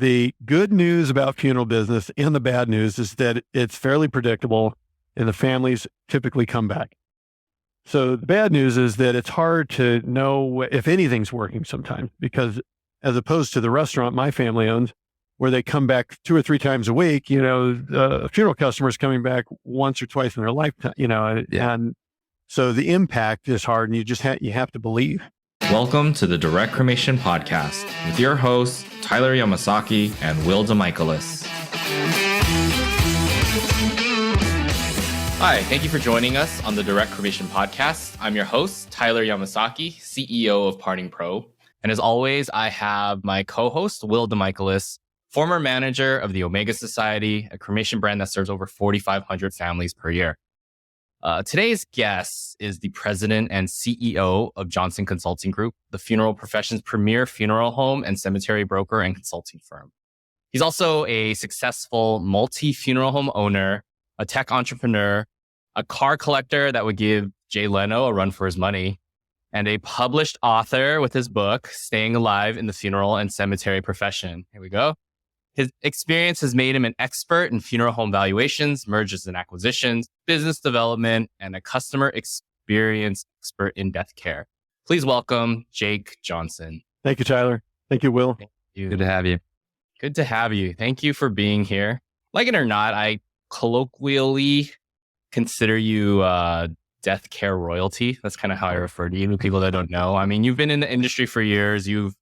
the good news about funeral business and the bad news is that it's fairly predictable and the families typically come back. So the bad news is that it's hard to know if anything's working sometimes, because as opposed to the restaurant my family owns, where they come back 2 or 3 times a week, a funeral customer is coming back once or twice in their lifetime, and so the impact is hard, and you have to believe. Welcome to the Direct Cremation Podcast with your hosts, Tyler Yamasaki and Will DeMichaelis. Hi, thank you for joining us on the Direct Cremation Podcast. I'm your host, Tyler Yamasaki, CEO of Parting Pro. And as always, I have my co-host, Will DeMichaelis, former manager of the Omega Society, a cremation brand that serves over 4,500 families per year. Today's guest is the president and CEO of Johnson Consulting Group, the funeral profession's premier funeral home and cemetery broker and consulting firm. He's also a successful multi-funeral home owner, a tech entrepreneur, a car collector that would give Jay Leno a run for his money, and a published author with his book, Staying Alive in the Funeral and Cemetery Profession. Here we go. His experience has made him an expert in funeral home valuations, mergers and acquisitions, business development, and a customer experience expert in death care. Please welcome Jake Johnson. Thank you, Tyler. Thank you, Will. Thank you. Good to have you. Good to have you. Thank you for being here. Like it or not, I colloquially consider you death care royalty. That's kind of how I refer to you to people that don't know. I mean, you've been in the industry for years. You've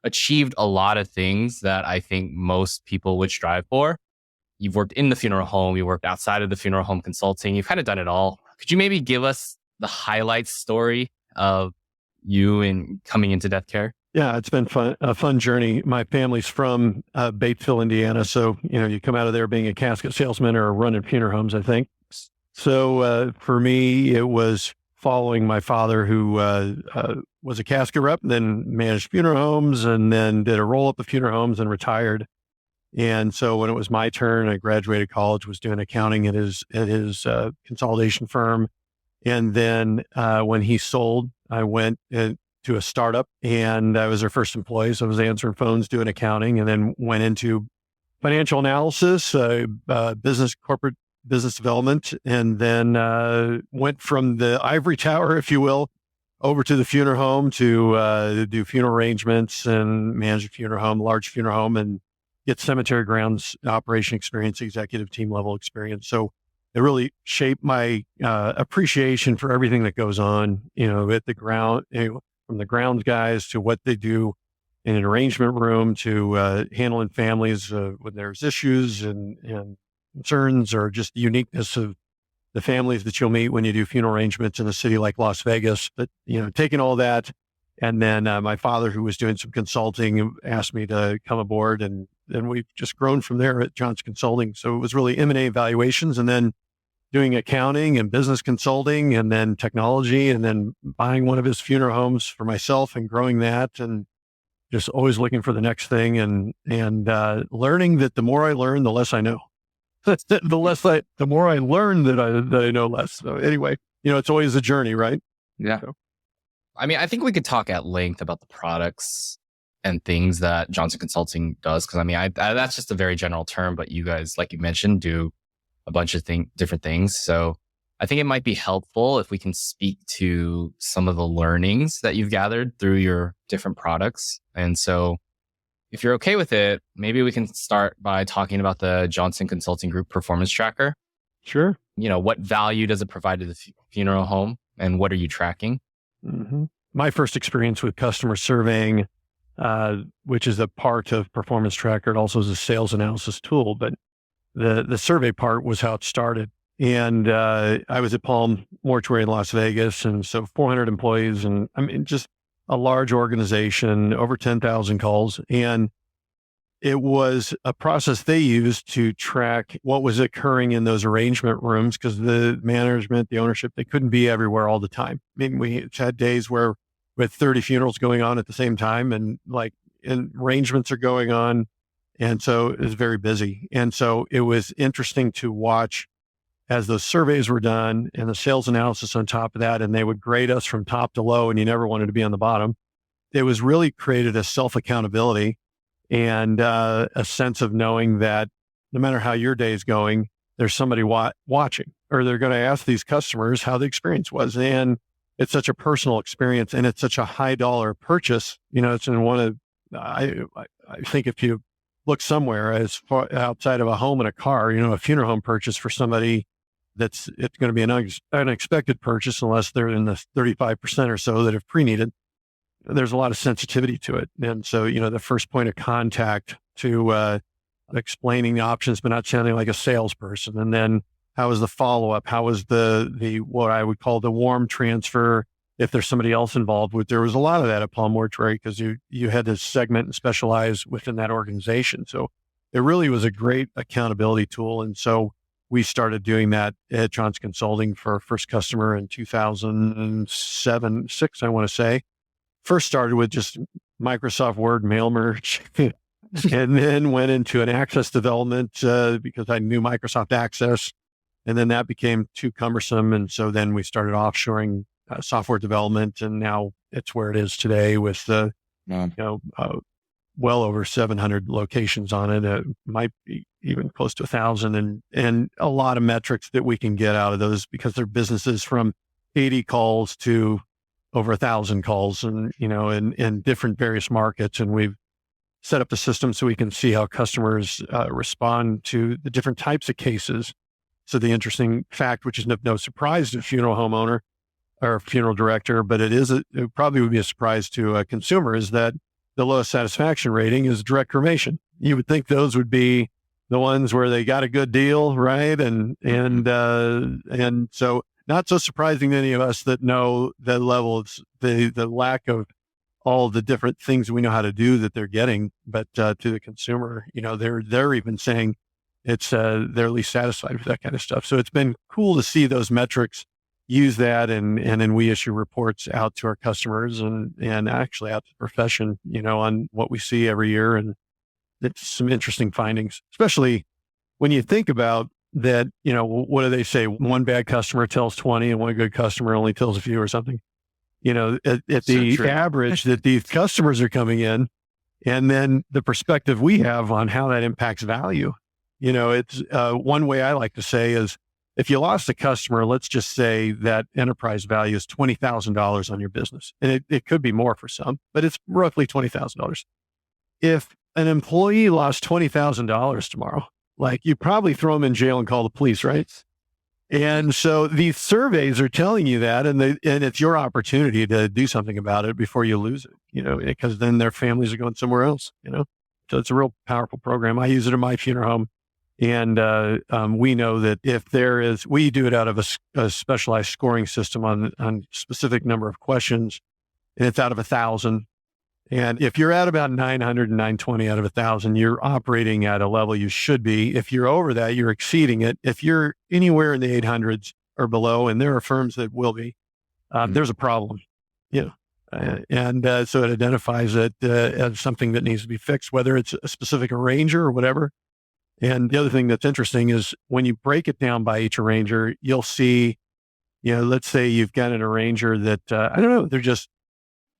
achieved a lot of things that I think most people would strive for. You've worked in the funeral home. You worked outside of the funeral home consulting. You've kind of done it all. Could you maybe give us the highlight story of you in coming into death care? Yeah, it's been a fun journey. My family's from Batesville, Indiana. So, you come out of there being a casket salesman or running funeral homes, I think. So for me, it was following my father, who was a casket rep, then managed funeral homes, and then did a roll-up of funeral homes and retired. And so when it was my turn, I graduated college, was doing accounting at his consolidation firm. And then when he sold, I went to a startup, and I was their first employee. So I was answering phones, doing accounting, and then went into financial analysis, corporate business development, and then went from the ivory tower, if you will, over to the funeral home to do funeral arrangements and manage a funeral home, large funeral home, and get cemetery grounds operation experience, executive team level experience. So it really shaped my appreciation for everything that goes on, at the ground, from the grounds guys to what they do in an arrangement room to handling families when there's issues and concerns, or just the uniqueness of the families that you'll meet when you do funeral arrangements in a city like Las Vegas. But, taking all that, and then my father, who was doing some consulting, asked me to come aboard, and then we've just grown from there at Johnson Consulting. So it was really M&A valuations, and then doing accounting and business consulting, and then technology, and then buying one of his funeral homes for myself and growing that, and just always looking for the next thing, and learning that the more I learn, the less I know. The more I learn that I know less. So anyway, it's always a journey, right? Yeah. So. I mean, I think we could talk at length about the products and things that Johnson Consulting does. Cause that's just a very general term, but you guys, like you mentioned, do a bunch of different things. So I think it might be helpful if we can speak to some of the learnings that you've gathered through your different products. And so if you're okay with it, maybe we can start by talking about the Johnson Consulting Group Performance Tracker. Sure. What value does it provide to the funeral home, and what are you tracking? Mm-hmm. My first experience with customer surveying, which is a part of Performance Tracker, it also is a sales analysis tool, but the survey part was how it started. And I was at Palm Mortuary in Las Vegas, and so 400 employees, and just a large organization, over 10,000 calls. And it was a process they used to track what was occurring in those arrangement rooms, because the management, the ownership, they couldn't be everywhere all the time. We had days where we had 30 funerals going on at the same time, and arrangements are going on. And so it was very busy. And so it was interesting to watch as those surveys were done and the sales analysis on top of that, and they would grade us from top to low, and you never wanted to be on the bottom. It was really created a self-accountability and a sense of knowing that no matter how your day is going, there's somebody watching, or they're going to ask these customers how the experience was. And it's such a personal experience, and it's such a high dollar purchase. It's in one of, I think if you look somewhere as far outside of a home and a car, a funeral home purchase for somebody, it's going to be an unexpected purchase unless they're in the 35% or so that have pre-needed. There's a lot of sensitivity to it. And so, the first point of contact to explaining the options, but not sounding like a salesperson. And then how was the follow-up? How was the what I would call the warm transfer? If there's somebody else involved there was a lot of that at Palm Mortuary because you had to segment and specialize within that organization. So it really was a great accountability tool. And so we started doing that at John's Consulting for our first customer in 2007, 6, I want to say. First started with just Microsoft Word mail merge, and then went into an Access development because I knew Microsoft Access, and then that became too cumbersome. And so then we started offshoring software development, and now it's where it is today with well over 700 locations on it. It might be even close to 1,000, and a lot of metrics that we can get out of those because they're businesses from 80 calls to over 1,000 calls, and in different various markets. And we've set up the system so we can see how customers respond to the different types of cases. So the interesting fact, which is no surprise to a funeral homeowner or a funeral director, but it probably would be a surprise to a consumer, is that the lowest satisfaction rating is direct cremation. You would think those would be the ones where they got a good deal, right? And so not so surprising to any of us that know the level of the lack of all the different things we know how to do that they're getting, but to the consumer, they're even saying it's they're least satisfied with that kind of stuff. So it's been cool to see those metrics, use that, and then we issue reports out to our customers and actually out to the profession, on what we see every year. And it's some interesting findings, especially when you think about that, what do they say? One bad customer tells 20 and one good customer only tells a few or something. At the average that these customers are coming in, and then the perspective we have on how that impacts value. It's one way I like to say is, if you lost a customer, let's just say that enterprise value is $20,000 on your business. And it could be more for some, but it's roughly $20,000. If an employee lost $20,000 tomorrow, you probably throw them in jail and call the police, right? And so these surveys are telling you that, and it's your opportunity to do something about it before you lose it, because then their families are going somewhere else, So it's a real powerful program. I use it in my funeral home. And we know that we do it out of a specialized scoring system on specific number of questions, and it's out of 1,000. And if you're at about 900 and 920 out of 1,000, you're operating at a level you should be. If you're over that, you're exceeding it. If you're anywhere in the 800s or below, and there are firms that will be, there's a problem, and so it identifies it as something that needs to be fixed, whether it's a specific arranger or whatever. And the other thing that's interesting is when you break it down by each arranger, you'll see, let's say you've got an arranger that, I don't know, they're just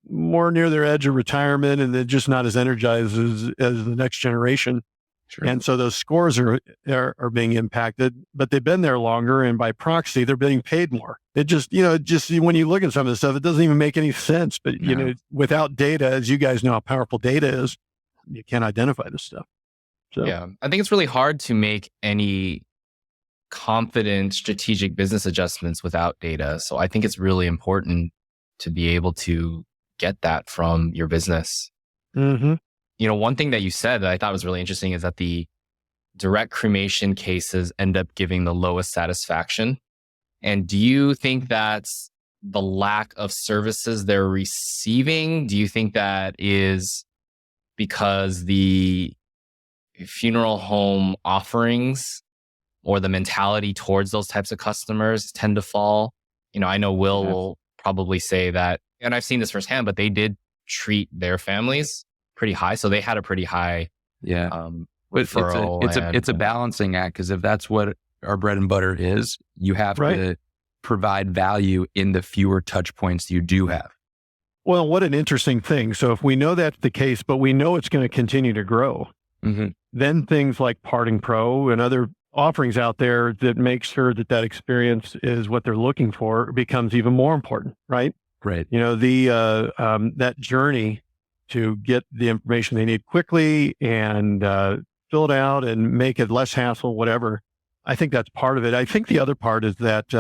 more near their edge of retirement and they're just not as energized as the next generation. Sure. And so those scores are being impacted, but they've been there longer, and by proxy, they're being paid more. It just when you look at some of the stuff, it doesn't even make any sense. But, without data, as you guys know how powerful data is, you can't identify this stuff. So. Yeah, I think it's really hard to make any confident strategic business adjustments without data. So I think it's really important to be able to get that from your business. Mm-hmm. One thing that you said that I thought was really interesting is that the direct cremation cases end up giving the lowest satisfaction. And do you think that's the lack of services they're receiving? Do you think that is because the funeral home offerings or the mentality towards those types of customers tend to fall? I know Will will probably say that, and I've seen this firsthand, but they did treat their families pretty high. So they had a pretty high referral. It's a balancing act, because if that's what our bread and butter is, you have to provide value in the fewer touch points you do have. Well, what an interesting thing. So if we know that's the case, but we know it's going to continue to grow, then things like Parting Pro and other offerings out there that make sure that that experience is what they're looking for becomes even more important, right? Right. That journey to get the information they need quickly and fill it out and make it less hassle, whatever. I think that's part of it. I think the other part is that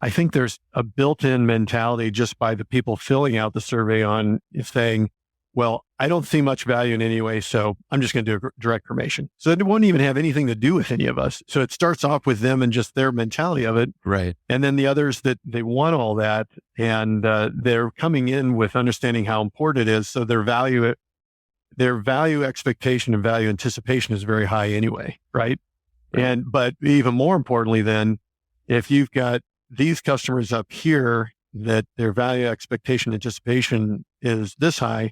I think there's a built-in mentality just by the people filling out the survey on saying, well, I don't see much value in any way, so I'm just going to do a direct cremation. So it won't even have anything to do with any of us. So it starts off with them and just their mentality of it. Right. And then the others that they want all that, and they're coming in with understanding how important it is. So their value expectation and value anticipation is very high anyway, right? But even more importantly, then, if you've got these customers up here that their value expectation anticipation is this high,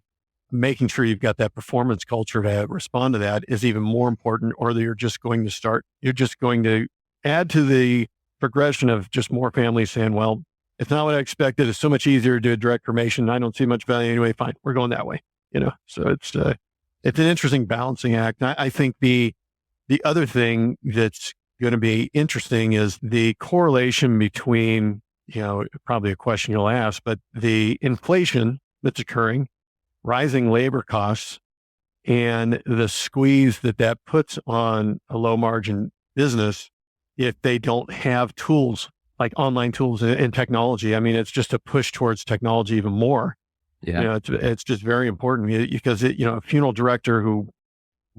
making sure you've got that performance culture to respond to that is even more important, or you're just going to add to the progression of just more families saying, well, it's not what I expected. It's so much easier to do a direct cremation. I don't see much value anyway. Fine. We're going that way, so it's an interesting balancing act. I think the other thing that's going to be interesting is the correlation between, probably a question you'll ask, but the inflation that's occurring, rising labor costs, and the squeeze that puts on a low margin business if they don't have tools like online tools and technology. I mean, it's just a push towards technology even more. Yeah. It's just very important because a funeral director who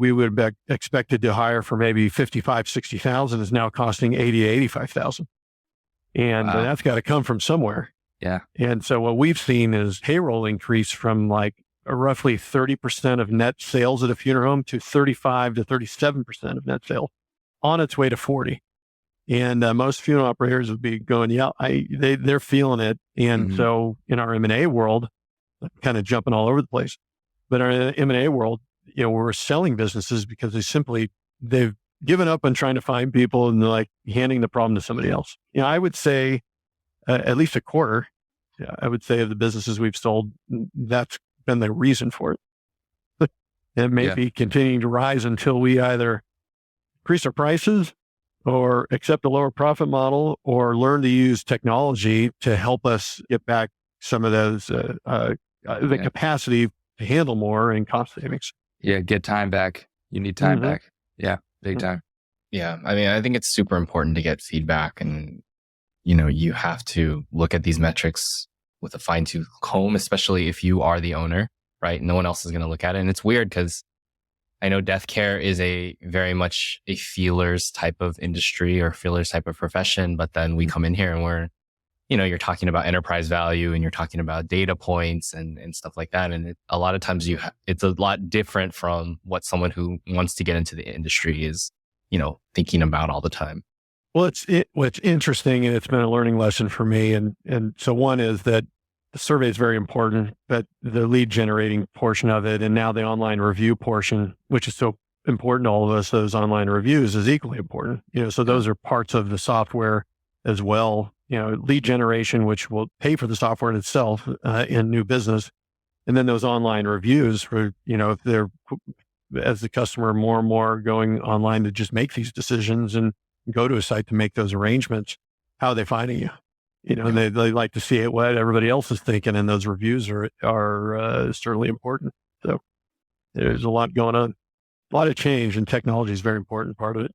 we would have expected to hire for maybe 55, 60,000 is now costing 80, 85,000. And Wow. That's got to come from somewhere. Yeah. And so what we've seen is payroll increase from like roughly 30% of net sales at a funeral home to 35 to 37% of net sales, on its way to 40. And most funeral operators would be going, they're feeling it. And so in our M&A world, kind of jumping all over the place, but our M&A world, we're selling businesses because they've given up on trying to find people and they're like handing the problem to somebody else. I would say at least a quarter, I would say, of the businesses we've sold, that's been the reason for it. It may be continuing to rise until we either increase our prices or accept a lower profit model or learn to use technology to help us get back some of those, the capacity to handle more and cost savings. Yeah. Get time back. You need time back. Yeah. Big time. Yeah. I mean, I think it's super important to get feedback, and, you have to look at these metrics with a fine-tooth comb, especially if you are the owner, right? No one else is going to look at it. And it's weird because I know death care is very much a feelers type of industry or feelers type of profession. But then we come in here and you're talking about enterprise value and you're talking about data points and stuff like that. And a lot of times it's a lot different from what someone who wants to get into the industry is, thinking about all the time. Well, what's interesting, and it's been a learning lesson for me. And so one is that the survey is very important, but the lead generating portion of it, and now the online review portion, which is so important to all of us, those online reviews is equally important. So those are parts of the software as well. Lead generation, which will pay for the software in itself in new business. And then those online reviews for, if they're, as the customer, more and more going online to just make these decisions and go to a site to make those arrangements, how are they finding you? And they like to see what everybody else is thinking, and those reviews are certainly important. So there's a lot going on, a lot of change, and technology is a very important part of it.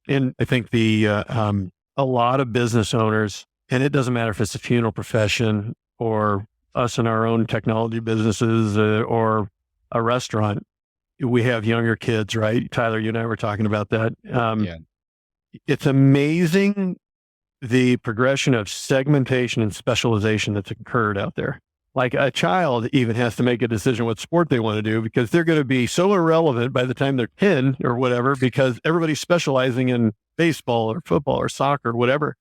And I think a lot of business owners, and it doesn't matter if it's a funeral profession or us in our own technology businesses or a restaurant, we have younger kids, right? Tyler, you and I were talking about that. It's amazing the progression of segmentation and specialization that's occurred out there. Like a child even has to make a decision what sport they want to do because they're going to be so irrelevant by the time they're 10 or whatever, because everybody's specializing in baseball or football or soccer or whatever.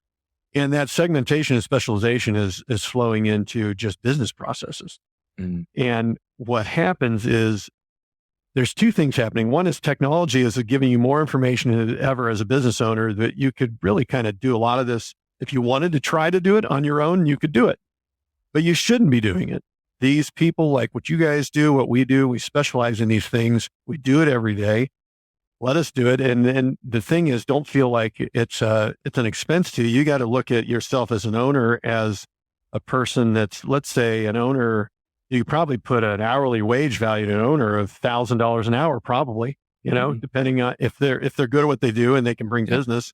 And that segmentation and specialization is flowing into just business processes. And what happens is there's two things happening. One is technology is giving you more information than ever as a business owner that you could really kind of do a lot of this. If you wanted to try to do it on your own, you could do it, but you shouldn't be doing it these people like what you guys do, what we do, we specialize in these things. We do it every day. Let us do it. And then the thing is, don't feel like it's an expense to you. You got to look at yourself as an owner, as a person that's, let's say an owner, you probably put an hourly wage value to an owner of $1,000 an hour, probably, depending on if they're good at what they do and they can bring business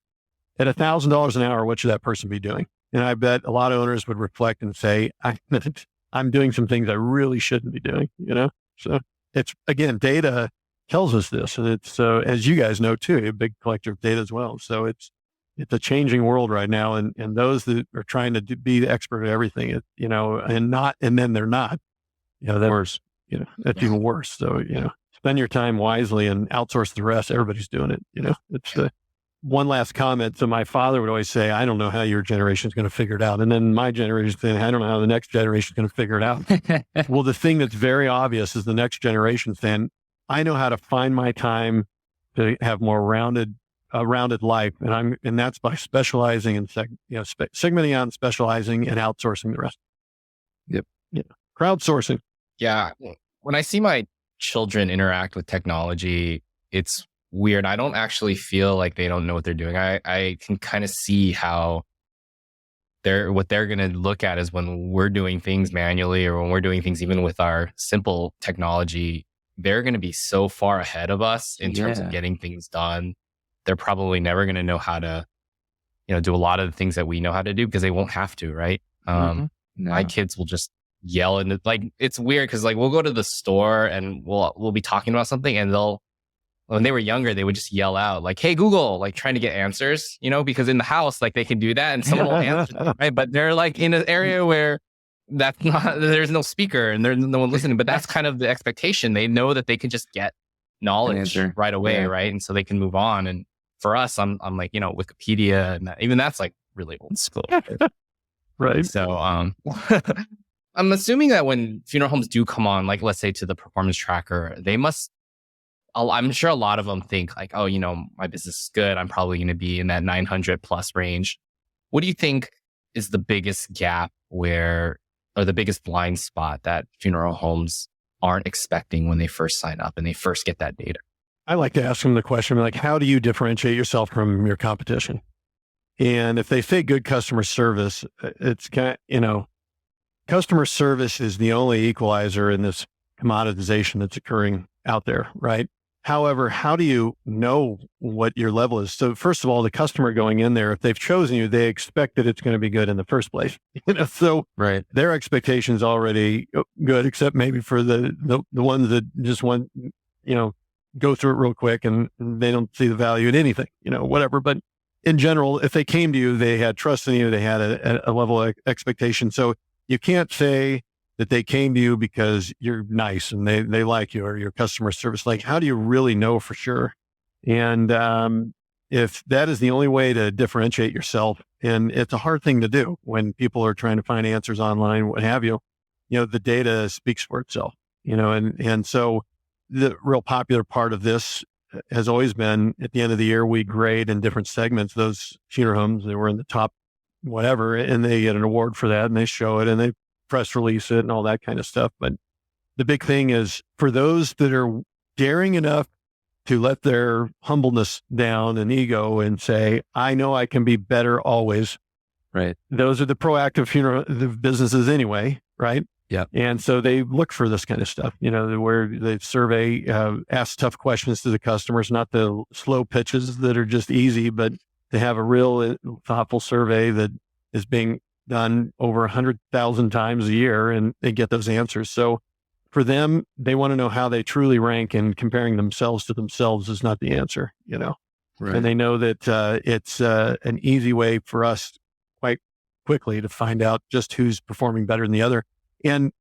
at $1,000 an hour, what should that person be doing? And I bet a lot of owners would reflect and say, I'm doing some things I really shouldn't be doing, So it's, again, data tells us this. And it's, as you guys know too, a big collector of data as well. So it's a changing world right now. And those that are trying to be the expert at everything, and then they're not, that's worse, that's even worse. So, spend your time wisely and outsource the rest. Everybody's doing it. It's one last comment. So my father would always say, I don't know how your generation is going to figure it out. And then my generation saying, I don't know how the next generation is going to figure it out. Well, the thing that's very obvious is the next generation saying, I know how to find my time to have more rounded life. And that's by specializing and segmenting out and specializing and outsourcing the rest. Yep. Crowdsourcing. Yeah. When I see my children interact with technology, it's weird. I don't actually feel like they don't know what they're doing. I can kind of see how what they're going to look at is when we're doing things manually, or when we're doing things even with our simple technology, they're going to be so far ahead of us in terms of getting things done. They're probably never going to know how to, do a lot of the things that we know how to do, because they won't have to, right? My kids will just yell, and it's weird because we'll go to the store and we'll be talking about something, and when they were younger, they would just yell out like, "Hey Google," trying to get answers, because in the house, they can do that and someone will answer them, right? But they're in an area where there's no speaker and there's no one listening, but that's kind of the expectation. They know that they can just get knowledge right away, right? And so they can move on. And for us, I'm like, Wikipedia, and even that's really old school. Right. So, I'm assuming that when funeral homes do come on, let's say to the performance tracker, I'm sure a lot of them think oh, my business is good. I'm probably going to be in that 900 plus range. What do you think is the biggest gap or the biggest blind spot that funeral homes aren't expecting when they first sign up and they first get that data? I like to ask them the question, how do you differentiate yourself from your competition? And if they say good customer service, it's customer service is the only equalizer in this commoditization that's occurring out there, right? However, how do you know what your level is? So first of all, the customer going in there, if they've chosen you, they expect that it's going to be good in the first place. So right. Their expectations already good, except maybe for the ones that just want, go through it real quick and they don't see the value in anything, whatever. But in general, if they came to you, they had trust in you, they had a level of expectation. So you can't say that they came to you because you're nice and they like you, or your customer service. How do you really know for sure? And if that is the only way to differentiate yourself, and it's a hard thing to do when people are trying to find answers online, what have you, the data speaks for itself, and so the real popular part of this has always been, at the end of the year, we grade in different segments those funeral homes that were in the top whatever, and they get an award for that, and they show it, and they press release it and all that kind of stuff. But the big thing is for those that are daring enough to let their humbleness down and ego and say, I know I can be better always. Right. Those are the proactive funeral businesses anyway. Right. Yeah. And so they look for this kind of stuff, where they survey, ask tough questions to the customers, not the slow pitches that are just easy, but to have a real thoughtful survey that is being done over 100,000 times a year, and they get those answers. So for them, they want to know how they truly rank, and comparing themselves to themselves is not the answer, Right. And they know that it's an easy way for us quite quickly to find out just who's performing better than the other. And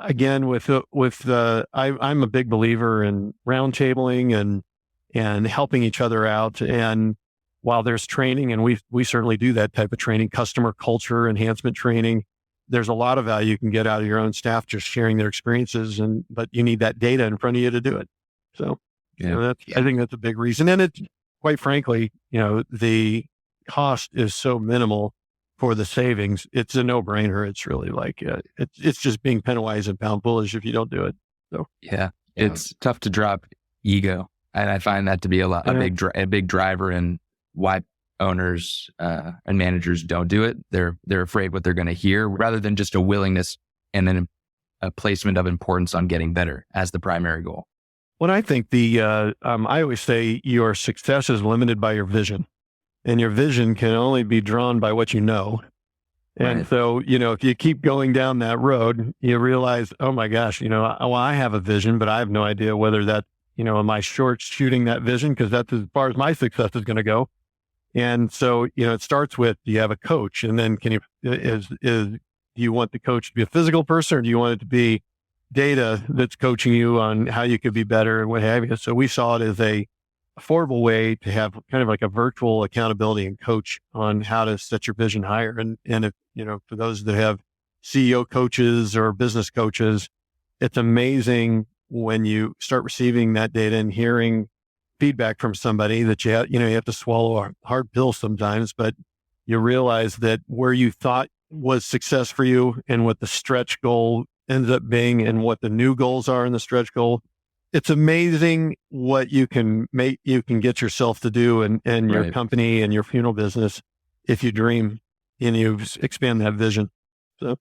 again, I'm a big believer in roundtabling and helping each other out. And while there's training, and we certainly do that type of training, customer culture enhancement training, there's a lot of value you can get out of your own staff just sharing their experiences, but you need that data in front of you to do it. So, I think that's a big reason. And it's, quite frankly, the cost is so minimal for the savings, it's a no-brainer. It's really like, it's just being penny wise and pound foolish if you don't do it. So Yeah. It's tough to drop ego. And I find that to be a big driver in why owners and managers don't do it. They're afraid what they're going to hear rather than just a willingness and then a placement of importance on getting better as the primary goal. Well, I think I always say your success is limited by your vision, and your vision can only be drawn by what you know. And Right. so, if you keep going down that road, you realize, oh my gosh, I have a vision, but I have no idea whether that, am I short shooting that vision? Because that's as far as my success is going to go. And so, it starts with, do you have a coach? And then do you want the coach to be a physical person, or do you want it to be data that's coaching you on how you could be better and what have you? So we saw it as a affordable way to have kind of like a virtual accountability and coach on how to set your vision higher. And if, for those that have CEO coaches or business coaches, it's amazing when you start receiving that data and hearing feedback from somebody that you have to swallow a hard pill sometimes, but you realize that where you thought was success for you and what the stretch goal ends up being and what the new goals are in the stretch goal, it's amazing what you can get yourself to do and your Right. company and your funeral business if you dream and you expand that vision. So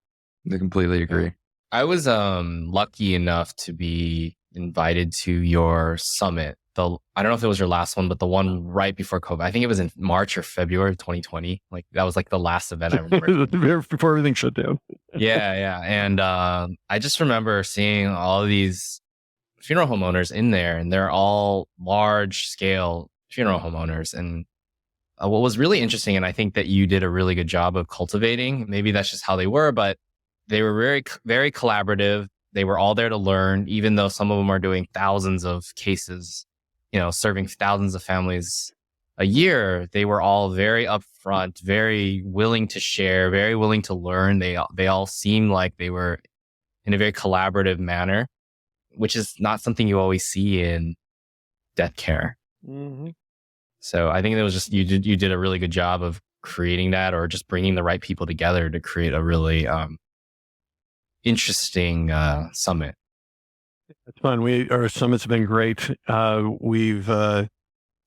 I completely agree. I was lucky enough to be invited to your summit. I don't know if it was your last one, but the one right before COVID. I think it was in March or February of 2020. Like that was like the last event I remember. before everything shut down. Yeah. And I just remember seeing all of these funeral homeowners in there, and they're all large scale funeral homeowners. And what was really interesting, and I think that you did a really good job of cultivating, maybe that's just how they were, but they were very, very collaborative. They were all there to learn, even though some of them are doing thousands of cases, serving thousands of families a year. They were all very upfront, very willing to share, very willing to learn. They all seemed like they were in a very collaborative manner, which is not something you always see in death care. Mm-hmm. So I think it was just, you did a really good job of creating that, or just bringing the right people together to create a really interesting summit. It's fun. Our summits have been great. We've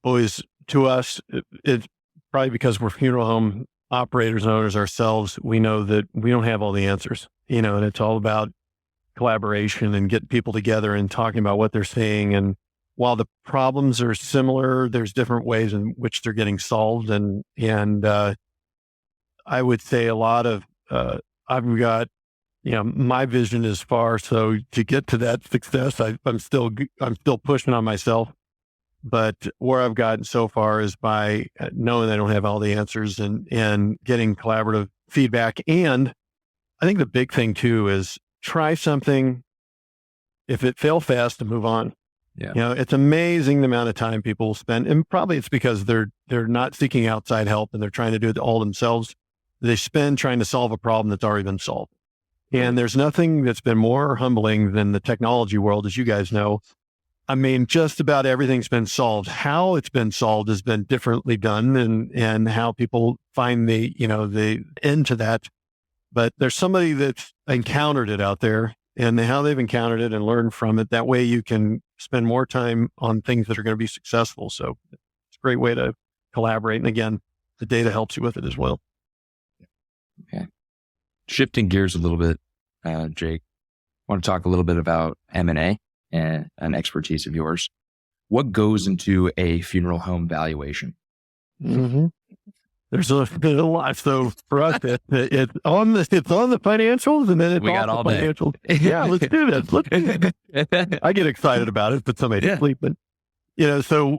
always, to us, it's probably because we're funeral home operators and owners ourselves. We know that we don't have all the answers, and it's all about collaboration and getting people together and talking about what they're seeing. And while the problems are similar, there's different ways in which they're getting solved. And I would say a lot of, I've got, my vision is far. So to get to that success, I'm still pushing on myself. But where I've gotten so far is by knowing I don't have all the answers and getting collaborative feedback. And I think the big thing too is try something. If it fail fast, and move on. Yeah. It's amazing the amount of time people spend, and probably it's because they're not seeking outside help and they're trying to do it all themselves. They spend trying to solve a problem that's already been solved. And there's nothing that's been more humbling than the technology world, as you guys know. I mean, just about everything's been solved. How it's been solved has been differently done, and how people find the end to that. But there's somebody that's encountered it out there, and how they've encountered it and learned from it. That way you can spend more time on things that are going to be successful. So it's a great way to collaborate. And again, the data helps you with it as well. Okay. Shifting gears a little bit, Jake, I want to talk a little bit about M&A and an expertise of yours. What goes into a funeral home valuation? Mm-hmm. There's a lot. So for us, it's on the financials, and then it's We got off all the day. financials. Yeah, let's do this. I get excited about it, but somebody to sleep. But so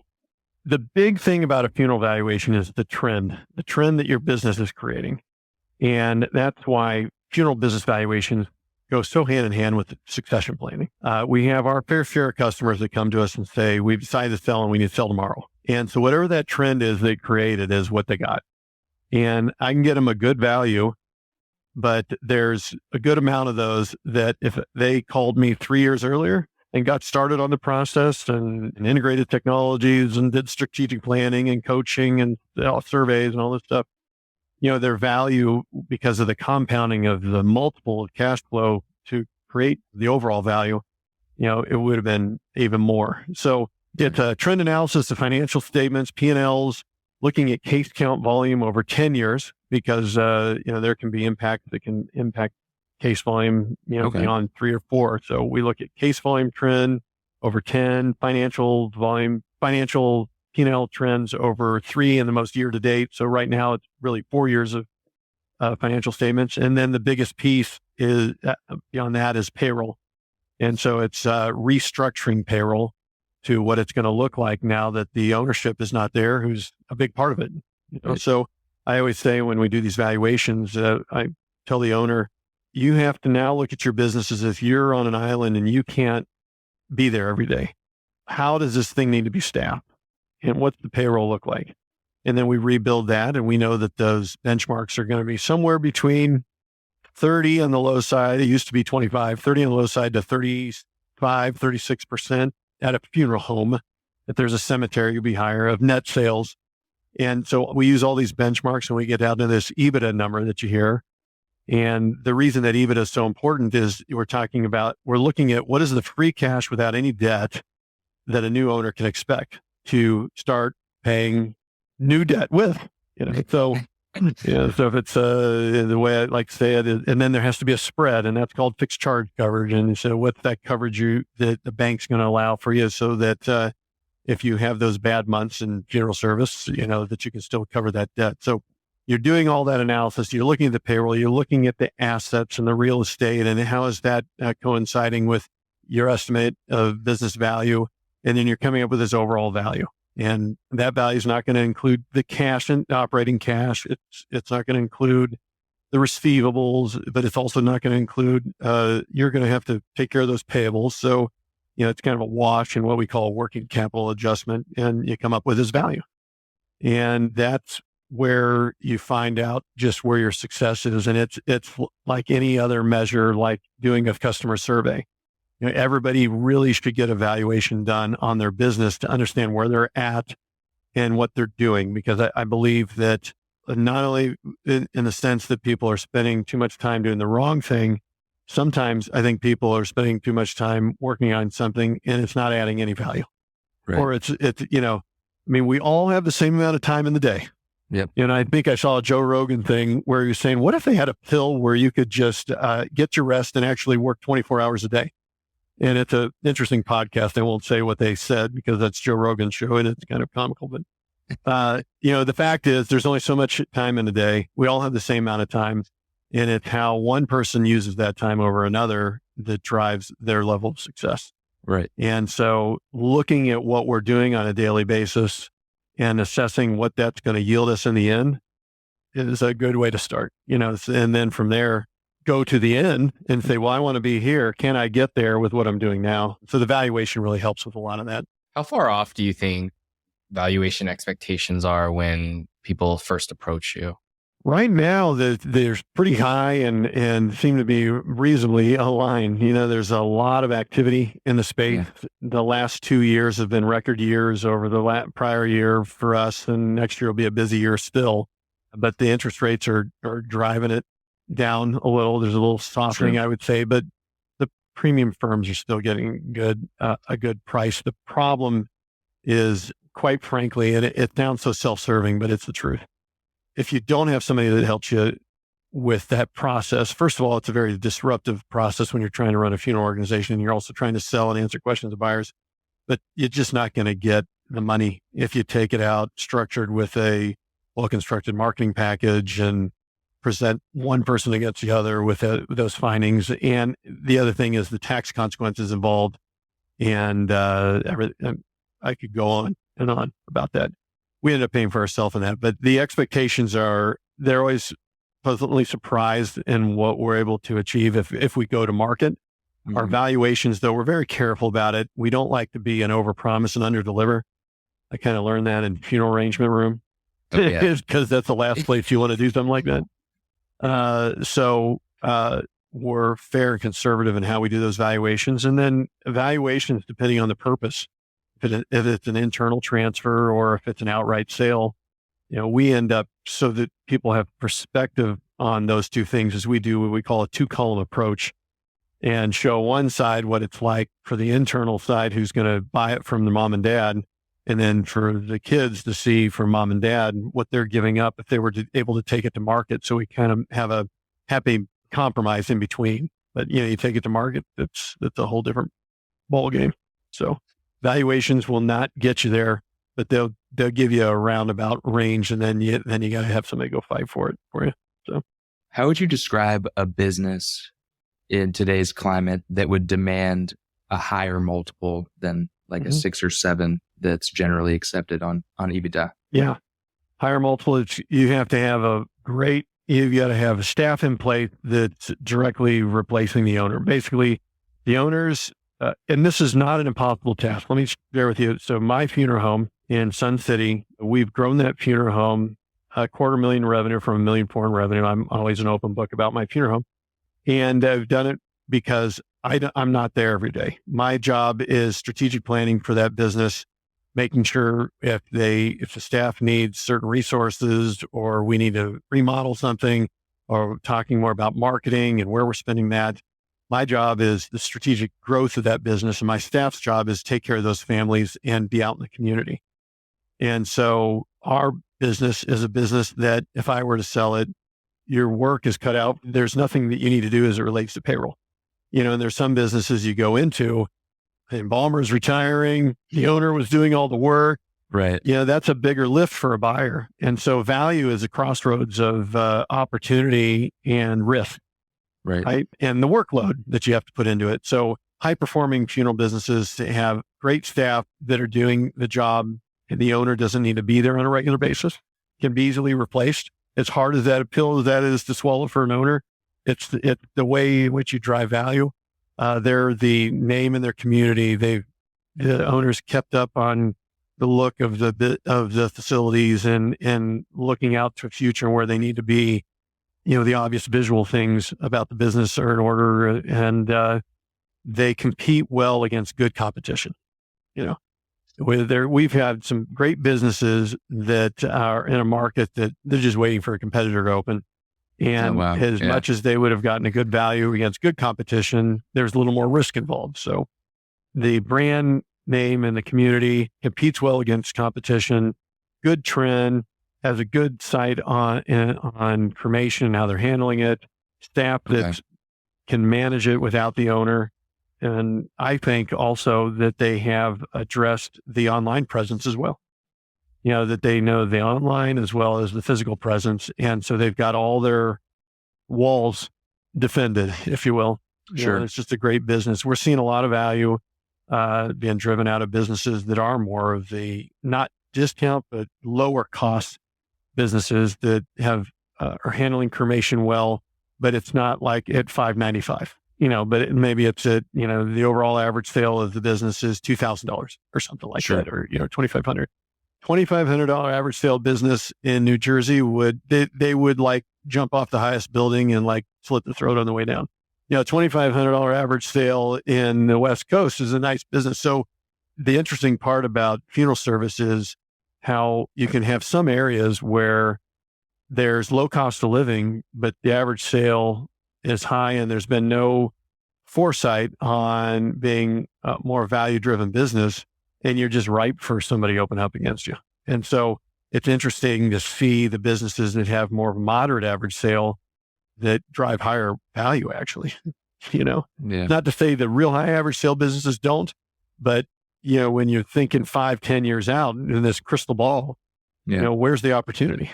the big thing about a funeral valuation is the trend that your business is creating, and that's why funeral business valuations go so hand in hand with succession planning. We have our fair share of customers that come to us and say, we've decided to sell and we need to sell tomorrow. And so whatever that trend is they created is what they got. And I can get them a good value, but there's a good amount of those that if they called me 3 years earlier and got started on the process and integrated technologies and did strategic planning and coaching and surveys and all this stuff, their value because of the compounding of the multiple of cash flow to create the overall value, it would have been even more. So it's a trend analysis of financial statements, P&Ls, looking at case count volume over 10 years, because, there can be impact that can impact case volume, beyond 3 or 4. So we look at case volume trend over 10, financial volume, financial P&L trends over 3 and the most year to date. So right now it's really 4 years of financial statements. And then the biggest piece is beyond that is payroll. And so it's restructuring payroll to what it's going to look like now that the ownership is not there, who's a big part of it. Right. So I always say when we do these valuations, I tell the owner, you have to now look at your business as if you're on an island and you can't be there every day. How does this thing need to be staffed? And what's the payroll look like? And then we rebuild that. And we know that those benchmarks are going to be somewhere between 30 on the low side. It used to be 25, 30 on the low side to 35, 36% at a funeral home. If there's a cemetery, you'll be higher of net sales. And so we use all these benchmarks and we get down to this EBITDA number that you hear. And the reason that EBITDA is so important is we're looking at what is the free cash without any debt that a new owner can expect to start paying new debt with, So, so if it's the way I like to say it, and then there has to be a spread, and that's called fixed charge coverage. And so what's that coverage that the bank's going to allow for you so that if you have those bad months in general service, that you can still cover that debt. So you're doing all that analysis. You're looking at the payroll. You're looking at the assets and the real estate, and how is that coinciding with your estimate of business value? And then you're coming up with this overall value. And that value is not going to include the cash and operating cash. It's not going to include the receivables, but it's also not going to include, you're going to have to take care of those payables. So, it's kind of a wash in what we call a working capital adjustment, and you come up with this value. And that's where you find out just where your success is. And it's like any other measure, like doing a customer survey. Everybody really should get a valuation done on their business to understand where they're at and what they're doing. Because I believe that not only in the sense that people are spending too much time doing the wrong thing, sometimes I think people are spending too much time working on something and it's not adding any value. Right. Or it's, we all have the same amount of time in the day. Yep. And I think I saw a Joe Rogan thing where he was saying, what if they had a pill where you could just get your rest and actually work 24 hours a day? And it's an interesting podcast. I won't say what they said because that's Joe Rogan's show and it's kind of comical. But, the fact is there's only so much time in a day. We all have the same amount of time. And it's how one person uses that time over another that drives their level of success. Right. And so looking at what we're doing on a daily basis and assessing what that's going to yield us in the end is a good way to start, and then from there, go to the end and say, well, I want to be here. Can I get there with what I'm doing now? So the valuation really helps with a lot of that. How far off do you think valuation expectations are when people first approach you? Right now, they're pretty high and seem to be reasonably aligned. There's a lot of activity in the space. Yeah. The last 2 years have been record years over the prior year for us, and next year will be a busy year still. But the interest rates are driving it down a little. There's a little softening, I would say, but the premium firms are still getting a good price. The problem is, quite frankly, and it sounds so self-serving, but it's the truth. If you don't have somebody that helps you with that process, first of all, it's a very disruptive process when you're trying to run a funeral organization and you're also trying to sell and answer questions of buyers, but you're just not going to get the money if you take it out structured with a well-constructed marketing package and present one person against the other with those findings. And the other thing is the tax consequences involved. And I could go on and on about that. We end up paying for ourselves in that, but the expectations they're always pleasantly surprised in what we're able to achieve if we go to market. Mm-hmm. Our valuations, though, we're very careful about it. We don't like to be an overpromise and underdeliver. I kind of learned that in funeral arrangement room because that's the last place you want to do something like that. So we're fair and conservative in how we do those valuations, and then evaluations depending on the purpose. If it's an internal transfer or if it's an outright sale, we end up so that people have perspective on those two things as we do what we call a 2-column approach and show one side what it's like for the internal side who's going to buy it from the mom and dad. And then for the kids to see from mom and dad what they're giving up if they were able to take it to market. So we kind of have a happy compromise in between. But, you take it to market, that's a whole different ball game. So valuations will not get you there, but they'll give you a roundabout range, and then you got to have somebody go fight for it for you. So how would you describe a business in today's climate that would demand a higher multiple than like a 6 or 7 that's generally accepted on EBITDA? Yeah. Higher multiple, you have to have you've got to have a staff in place that's directly replacing the owner. Basically, the owners, and this is not an impossible task. Let me share with you. So my funeral home in Sun City, we've grown that funeral home $250,000 revenue from $1.4 million in revenue. I'm always an open book about my funeral home. And I've done it because I'm not there every day. My job is strategic planning for that business, making sure if the staff needs certain resources or we need to remodel something or talking more about marketing and where we're spending that. My job is the strategic growth of that business, and my staff's job is take care of those families and be out in the community. And so our business is a business that if I were to sell it, your work is cut out. There's nothing that you need to do as it relates to payroll. And there's some businesses you go into, the embalmer's retiring, the owner was doing all the work. Right. That's a bigger lift for a buyer. And so value is a crossroads of opportunity and risk. Right. And the workload that you have to put into it. So high performing funeral businesses have great staff that are doing the job, and the owner doesn't need to be there on a regular basis, can be easily replaced. As hard as that a pill as that is to swallow for an owner, it's the way in which you drive value. They're the name in their community. The owners kept up on the look of the facilities and looking out to the future and where they need to be. The obvious visual things about the business are in order, and they compete well against good competition. We've had some great businesses that are in a market that they're just waiting for a competitor to open. And much as they would have gotten a good value against good competition, there's a little more risk involved. So the brand name in the community competes well against competition, good trend, has a good site on cremation and how they're handling it, staff that can manage it without the owner. And I think also that they have addressed the online presence as well. That they know the online as well as the physical presence. And so they've got all their walls defended, if you will. Sure. It's just a great business. We're seeing a lot of value being driven out of businesses that are more of the, not discount, but lower cost businesses that are handling cremation well, but it's not like at $595, but maybe it's at, the overall average sale of the business is $2,000 or something like that, or, $2,500 average sale business in New Jersey would like jump off the highest building and like slit the throat on the way down. $2,500 average sale in the West Coast is a nice business. So the interesting part about funeral service is how you can have some areas where there's low cost of living, but the average sale is high, and there's been no foresight on being a more value-driven business, and you're just ripe for somebody to open up against you. And so it's interesting to see the businesses that have more of a moderate average sale that drive higher value, actually. Not to say the real high average sale businesses don't, but when you're thinking 5-10 years out in this crystal ball, where's the opportunity?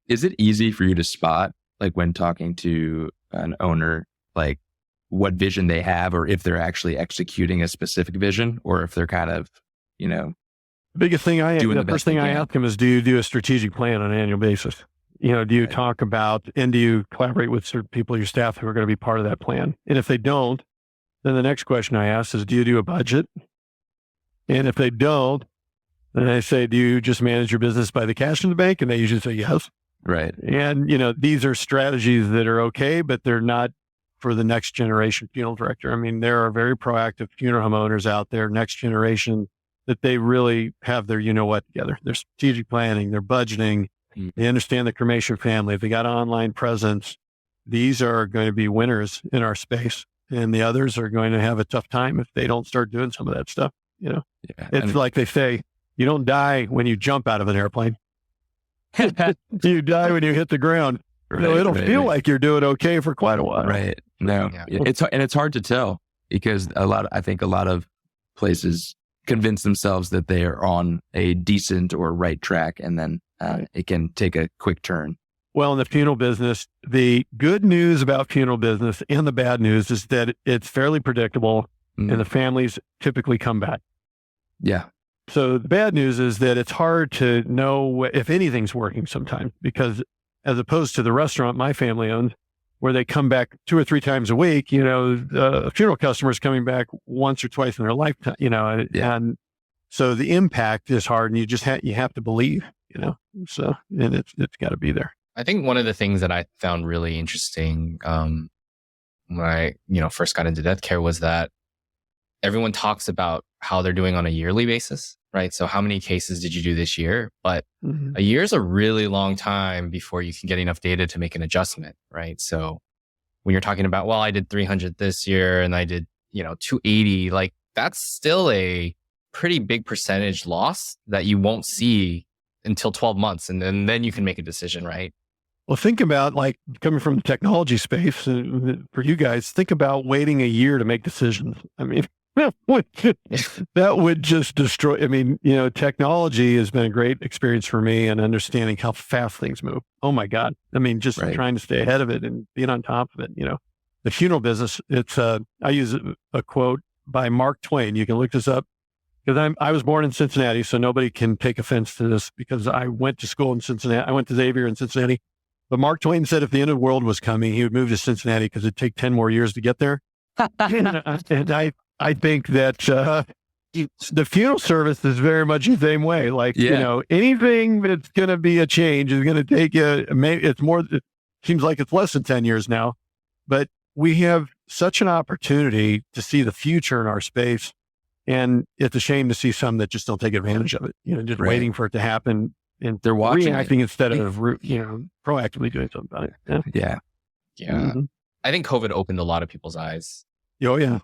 Is it easy for you to spot, like when talking to an owner, like what vision they have, or if they're actually executing a specific vision, or if they're kind of, the biggest thing the first thing I ask them is, do you do a strategic plan on an annual basis? Do you talk about, and do you collaborate with certain people, your staff, who are going to be part of that plan? And if they don't, then the next question I ask is, do you do a budget? And if they don't, then I say, do you just manage your business by the cash in the bank? And they usually say yes. Right. And, these are strategies that are okay, but they're not for the next generation funeral director. I mean, there are very proactive funeral home owners out there, next generation, that they really have their, together. Their strategic planning, their budgeting, They understand the cremation family. If they got an online presence, these are going to be winners in our space. And the others are going to have a tough time if they don't start doing some of that stuff. Yeah. It's like they say, you don't die when you jump out of an airplane. You die when you hit the ground. It'll feel like you're doing okay for quite a while. Right. No, it's hard to tell because I think a lot of places convince themselves that they are on a decent or right track, and then it can take a quick turn. Well, in the funeral business, the good news about funeral business and the bad news is that it's fairly predictable and the families typically come back. Yeah. So the bad news is that it's hard to know if anything's working sometimes, because as opposed to the restaurant my family owns, where they come back 2 or 3 times a week, a funeral customer is coming back once or twice in their lifetime, and so the impact is hard, and you just you have to believe, so, and it's got to be there. I think one of the things that I found really interesting when I, first got into death care was that everyone talks about how they're doing on a yearly basis, right? So how many cases did you do this year? But a year is a really long time before you can get enough data to make an adjustment, right? So when you're talking about, well, I did 300 this year and I did, 280, like that's still a pretty big percentage loss that you won't see until 12 months. And then you can make a decision, right? Well, think about like coming from the technology space for you guys, think about waiting a year to make decisions. I mean, that would just destroy. I mean, technology has been a great experience for me and understanding how fast things move. Oh my God. I mean, just trying to stay ahead of it and being on top of it. The funeral business, it's, I use a quote by Mark Twain. You can look this up because I was born in Cincinnati, so nobody can take offense to this because I went to school in Cincinnati. I went to Xavier in Cincinnati. But Mark Twain said if the end of the world was coming, he would move to Cincinnati because it'd take 10 more years to get there. And I think that the funeral service is very much the same way. Like, anything that's going to be a change is going to take it seems like it's less than 10 years now. But we have such an opportunity to see the future in our space. And it's a shame to see some that just don't take advantage of it, just waiting for it to happen. And they're watching reacting instead of, proactively doing something about it. Yeah. Mm-hmm. I think COVID opened a lot of people's eyes. Oh, yeah.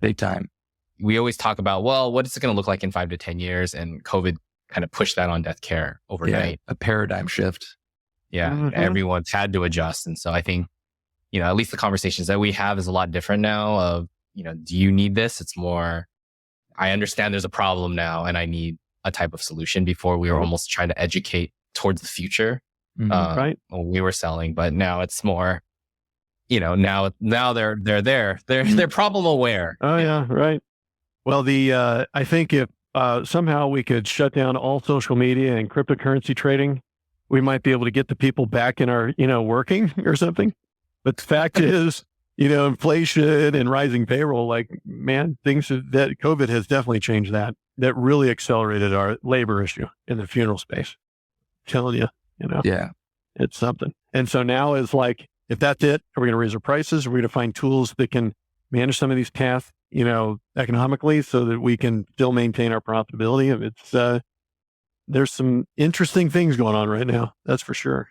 Big time. We always talk about, well, what is it going to look like in 5 to 10 years? And COVID kind of pushed that on death care overnight. A paradigm shift. Yeah. Everyone's had to adjust. And so I think, at least the conversations that we have is a lot different now of, do you need this? It's more, I understand there's a problem now and I need a type of solution. Before we were almost trying to educate towards the future. Right. When we were selling, but now it's more, now they're there. They're problem aware. Oh yeah. Right. Well, I think if somehow we could shut down all social media and cryptocurrency trading, we might be able to get the people back in our, working or something. But the fact is, inflation and rising payroll, like, man, that COVID has definitely changed that. That really accelerated our labor issue in the funeral space. I'm telling you, Yeah. It's something. And so now it's like, if that's it, are we going to raise our prices? Are we going to find tools that can manage some of these tasks, economically so that we can still maintain our profitability? It's, there's some interesting things going on right now. That's for sure.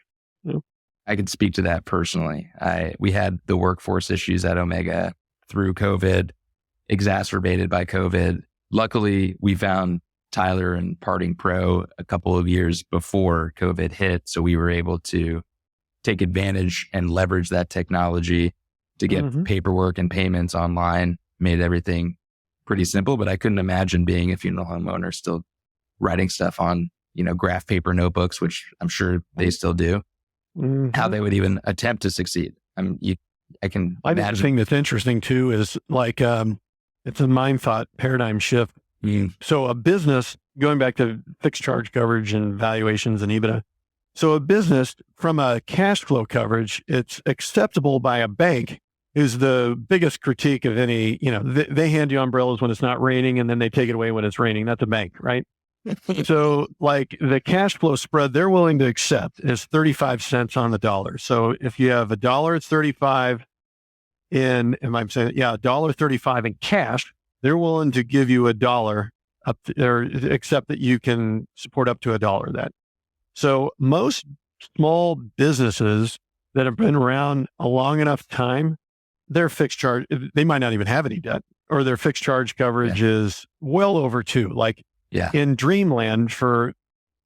I could speak to that personally. We had the workforce issues at Omega through COVID, exacerbated by COVID. Luckily, we found Tyler and Parting Pro a couple of years before COVID hit. So we were able to take advantage and leverage that technology to get paperwork and payments online, made everything pretty simple. But I couldn't imagine being a funeral home owner still writing stuff on, graph paper notebooks, which I'm sure they still do. How they would even attempt to succeed. I think the thing that's interesting too is like, it's a mind thought paradigm shift. So a business, going back to fixed charge coverage and valuations and EBITDA. So a business from a cash flow coverage, it's acceptable by a bank who's the biggest critique of any, they hand you umbrellas when it's not raining and then they take it away when it's raining. That's a bank, right? So like the cash flow spread they're willing to accept is 35 cents on the dollar. So if you have $1, it's 35 $1.35 in cash, they're willing to give you $1 up to, or accept that you can support up to $1 of that. So most small businesses that have been around a long enough time, their fixed charge, they might not even have any debt, or their fixed charge coverage is well over 2. Like in dreamland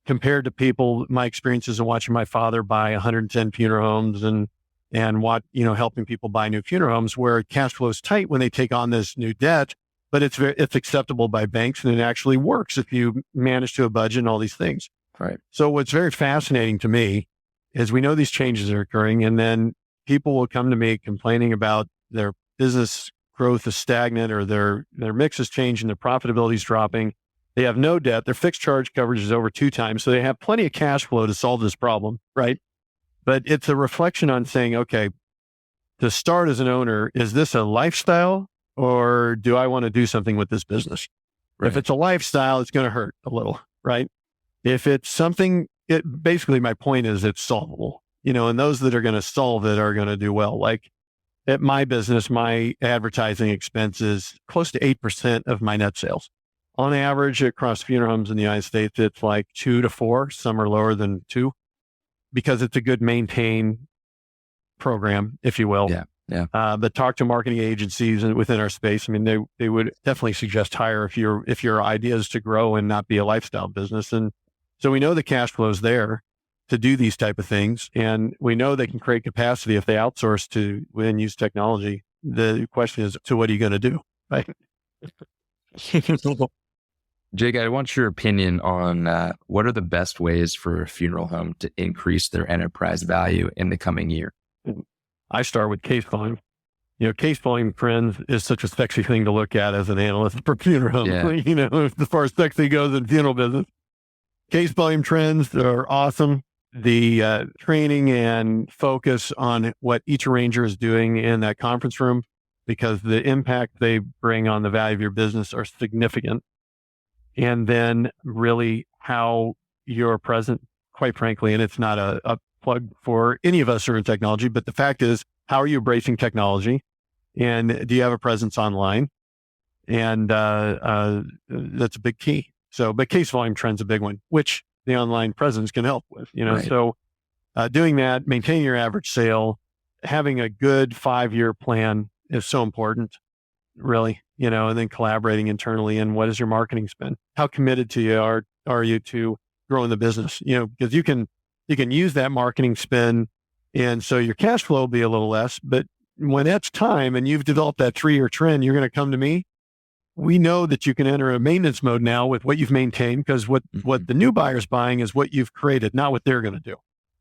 compared to people, my experiences of watching my father buy 110 funeral homes and helping people buy new funeral homes where cash flow is tight when they take on this new debt, but it's acceptable by banks and it actually works if you manage to a budget and all these things. Right. So what's very fascinating to me is we know these changes are occurring, and then people will come to me complaining about their business growth is stagnant or their mix is changing, their profitability is dropping. They have no debt. Their fixed charge coverage is over 2 times. So they have plenty of cash flow to solve this problem, right? But it's a reflection on saying, okay, to start as an owner, is this a lifestyle or do I want to do something with this business? Right. If it's a lifestyle, it's going to hurt a little, right? If it's something, basically my point is it's solvable, and those that are going to solve it are going to do well. Like at my business, my advertising expense is close to 8% of my net sales. On average, across funeral homes in the United States, it's like 2 to 4. Some are lower than 2 because it's a good maintained program, if you will. Yeah. But talk to marketing agencies within our space. I mean, they would definitely suggest hire if your idea is to grow and not be a lifestyle business. And so we know the cash flow is there to do these type of things, and we know they can create capacity if they outsource to and use technology. The question is, so what are you going to do, right? Jake, I want your opinion on what are the best ways for a funeral home to increase their enterprise value in the coming year? I start with case volume. Case volume trends is such a sexy thing to look at as an analyst for funeral home. Yeah. As far as sexy goes in funeral business, case volume trends are awesome. The training and focus on what each arranger is doing in that conference room, because the impact they bring on the value of your business are significant. And then really how you're present, quite frankly, and it's not a plug for any of us who are in technology, but the fact is, how are you embracing technology? And do you have a presence online? And that's a big key. So, but case volume trend's a big one, which the online presence can help with, Right. So doing that, maintaining your average sale, having a good 5-year plan is so important, really, and then collaborating internally. And what is your marketing spend? How committed to you are you to growing the business? Because you can use that marketing spend, and so your cash flow will be a little less. But when it's time and you've developed that 3-year trend, you're going to come to me. We know that you can enter a maintenance mode now with what you've maintained, because what the new buyer's buying is what you've created, not what they're going to do.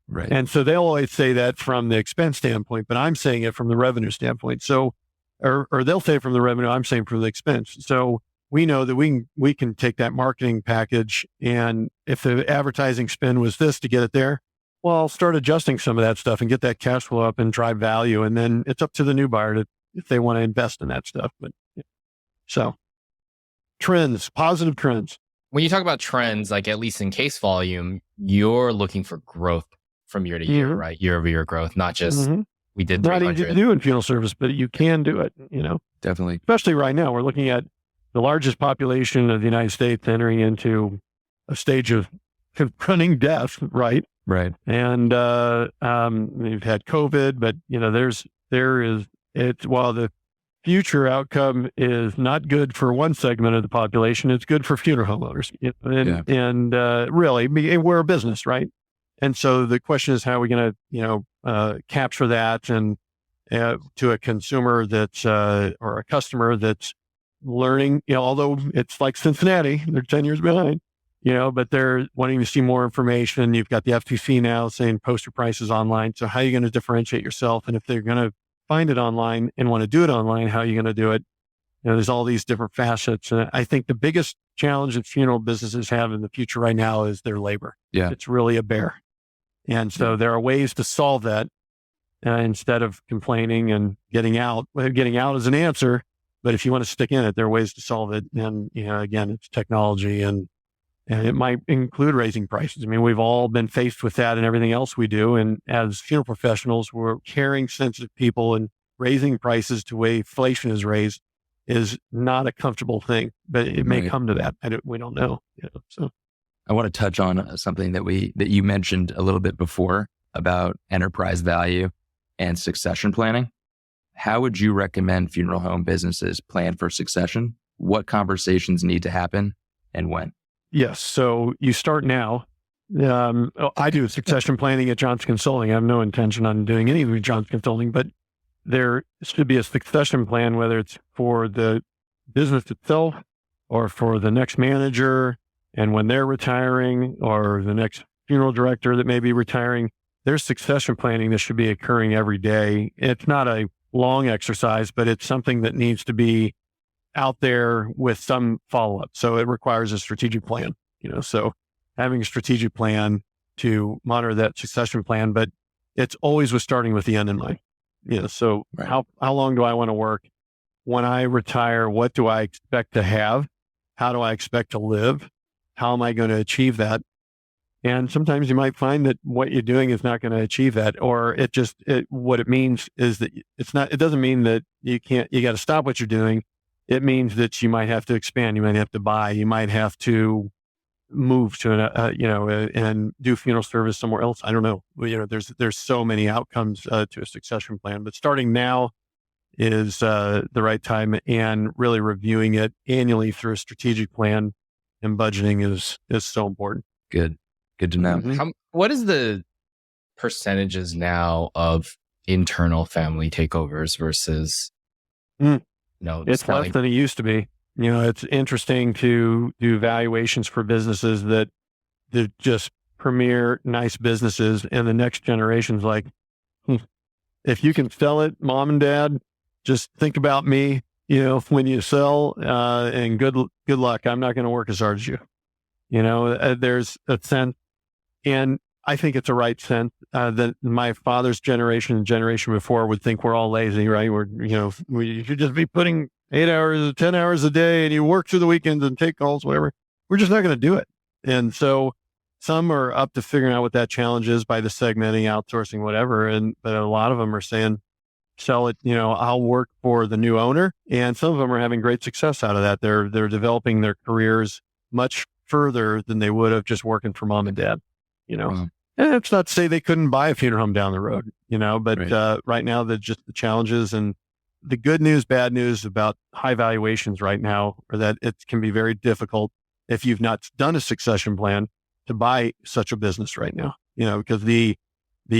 Right. And so they'll always say that from the expense standpoint, but I'm saying it from the revenue standpoint. So, or they'll say it from the revenue, I'm saying from the expense. So we know that we can take that marketing package, and if the advertising spend was this to get it there, well, I'll start adjusting some of that stuff and get that cash flow up and drive value. And then it's up to the new buyer if they want to invest in that stuff. But so trends, positive trends. When you talk about trends, like at least in case volume, you're looking for growth from year to year, right? Year over year growth, not just we did 300. Not easy to do in funeral service, but you can do it, Definitely. Especially right now, we're looking at the largest population of the United States entering into a stage of confronting death, right? Right. And we've had COVID, but while the future outcome is not good for one segment of the population, it's good for funeral homeowners. Really, we're a business, right? And so the question is, how are we going to, capture that and to a consumer that's or a customer that's learning, although it's like Cincinnati, they're 10 years behind, but they're wanting to see more information. You've got the FTC now saying post your prices online. So how are you going to differentiate yourself? And if they're going to find it online and want to do it online, how are you going to do it? There's all these different facets. And I think the biggest challenge that funeral businesses have in the future right now is their labor. Yeah. It's really a bear. And so there are ways to solve that instead of complaining and getting out. Well, getting out is an answer, but if you want to stick in it, there are ways to solve it. And, again, it's technology and it might include raising prices. I mean, we've all been faced with that and everything else we do. And as funeral professionals, we're caring, sensitive people, and raising prices to the way inflation is raised is not a comfortable thing, but it may come to that. We don't know. So I want to touch on something that you mentioned a little bit before about enterprise value and succession planning. How would you recommend funeral home businesses plan for succession? What conversations need to happen and when? Yes. So you start now. I do succession planning at Johnson Consulting. I have no intention on doing anything with Johnson Consulting, but there should be a succession plan, whether it's for the business itself or for the next manager, and when they're retiring, or the next funeral director that may be retiring. There's succession planning that should be occurring every day. It's not a long exercise, but it's something that needs to be out there with some follow-up. So it requires a strategic plan, so having a strategic plan to monitor that succession plan, but it's always starting with the end in mind. So Right. How long do I want to work? When I retire, what do I expect to have? How do I expect to live? How am I going to achieve that? And sometimes you might find that what you're doing is not going to achieve that, or what it means is that it doesn't mean that you got to stop what you're doing. It means that you might have to expand. You might have to buy, you might have to move to and do funeral service somewhere else. I don't know. There's so many outcomes to a succession plan, but starting now is the right time, and really reviewing it annually through a strategic plan and budgeting is so important. Good to know. Mhm. What is the percentages now of internal family takeovers versus, It's less selling? than it used to be. It's interesting to do valuations for businesses that they're just premier, nice businesses, and the next generation's like, if you can sell it, mom and dad, just think about me, when you sell, and good luck. I'm not going to work as hard as you. There's a sense, and I think it's a right sense, that my father's generation and generation before would think we're all lazy, right? We should just be putting 8 hours, 10 hours a day, and you work through the weekends and take calls, whatever. We're just not going to do it. And so some are up to figuring out what that challenge is by the segmenting, outsourcing, whatever. But a lot of them are saying, sell it, I'll work for the new owner. And some of them are having great success out of that. They're developing their careers much further than they would have just working for mom and dad, Wow. And it's not to say they couldn't buy a funeral home down the road, but Right. right now, the challenges and the good news, bad news about high valuations right now are that it can be very difficult if you've not done a succession plan to buy such a business right now, because the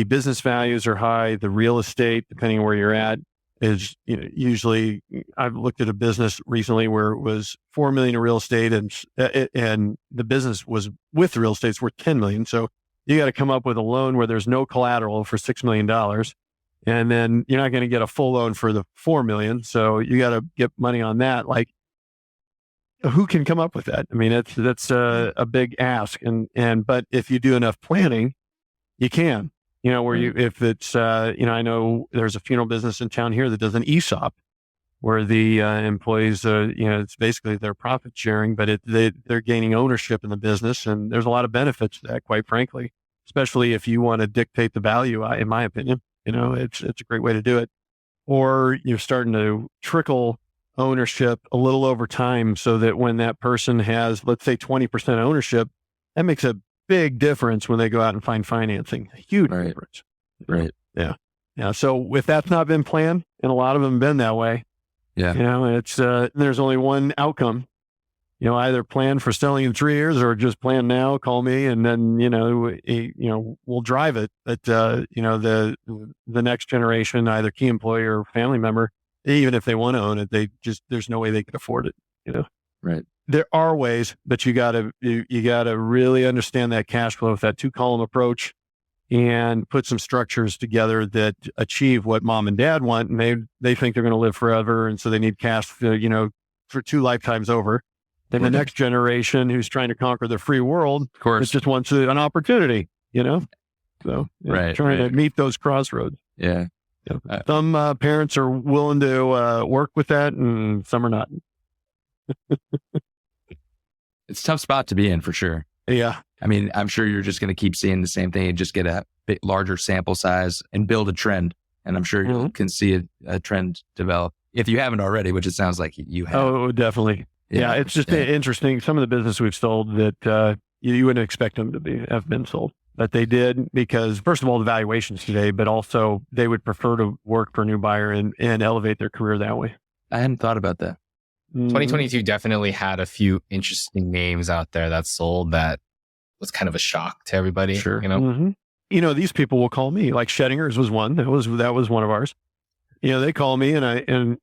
business values are high. The real estate, depending on where you're at, is, usually I've looked at a business recently where it was $4 million in real estate, and the business was with real estate, it's worth $10 million. So you got to come up with a loan where there's no collateral for $6 million. And then you're not going to get a full loan for the $4 million. So you got to get money on that. Like, who can come up with that? I mean, that's a big ask. But if you do enough planning, you can, if it's, I know there's a funeral business in town here that does an ESOP where the employees, it's basically their profit sharing, but they're gaining ownership in the business. And there's a lot of benefits to that, quite frankly, especially if you want to dictate the value, in my opinion. It's a great way to do it. Or you're starting to trickle ownership a little over time, so that when that person has, let's say, 20% ownership, that makes a big difference when they go out and find financing. A huge Right. difference. Right. Yeah. So if that's not been planned, and a lot of them have been that way, Yeah. it's there's only one outcome. Either plan for selling in 3 years, or just plan now, call me, and then, we'll drive it. But, the next generation, either key employee or family member, even if they want to own it, there's no way they can afford it, Right. There are ways, but you gotta really understand that cash flow with that 2-column approach, and put some structures together that achieve what mom and dad want. And they think they're going to live forever. And so they need cash, for 2 lifetimes over. Then the next generation, who's trying to conquer the free world, Of course. just wants an opportunity, So Right, trying right. to meet those crossroads. Yeah. Some parents are willing to work with that, and some are not. It's a tough spot to be in for sure. Yeah. I mean, I'm sure you're just going to keep seeing the same thing and just get a bit larger sample size and build a trend. And I'm sure you can see a trend develop if you haven't already, which it sounds like you have. Oh, definitely. Yeah. It's just interesting. Some of the business we've sold that you wouldn't expect them to have been sold. But they did because, first of all, the valuations today, but also they would prefer to work for a new buyer and elevate their career that way. I hadn't thought about that. 2022 definitely had a few interesting names out there that sold that was kind of a shock to everybody. Sure. These people will call me, like Schedinger's was one. That was one of ours. They call me and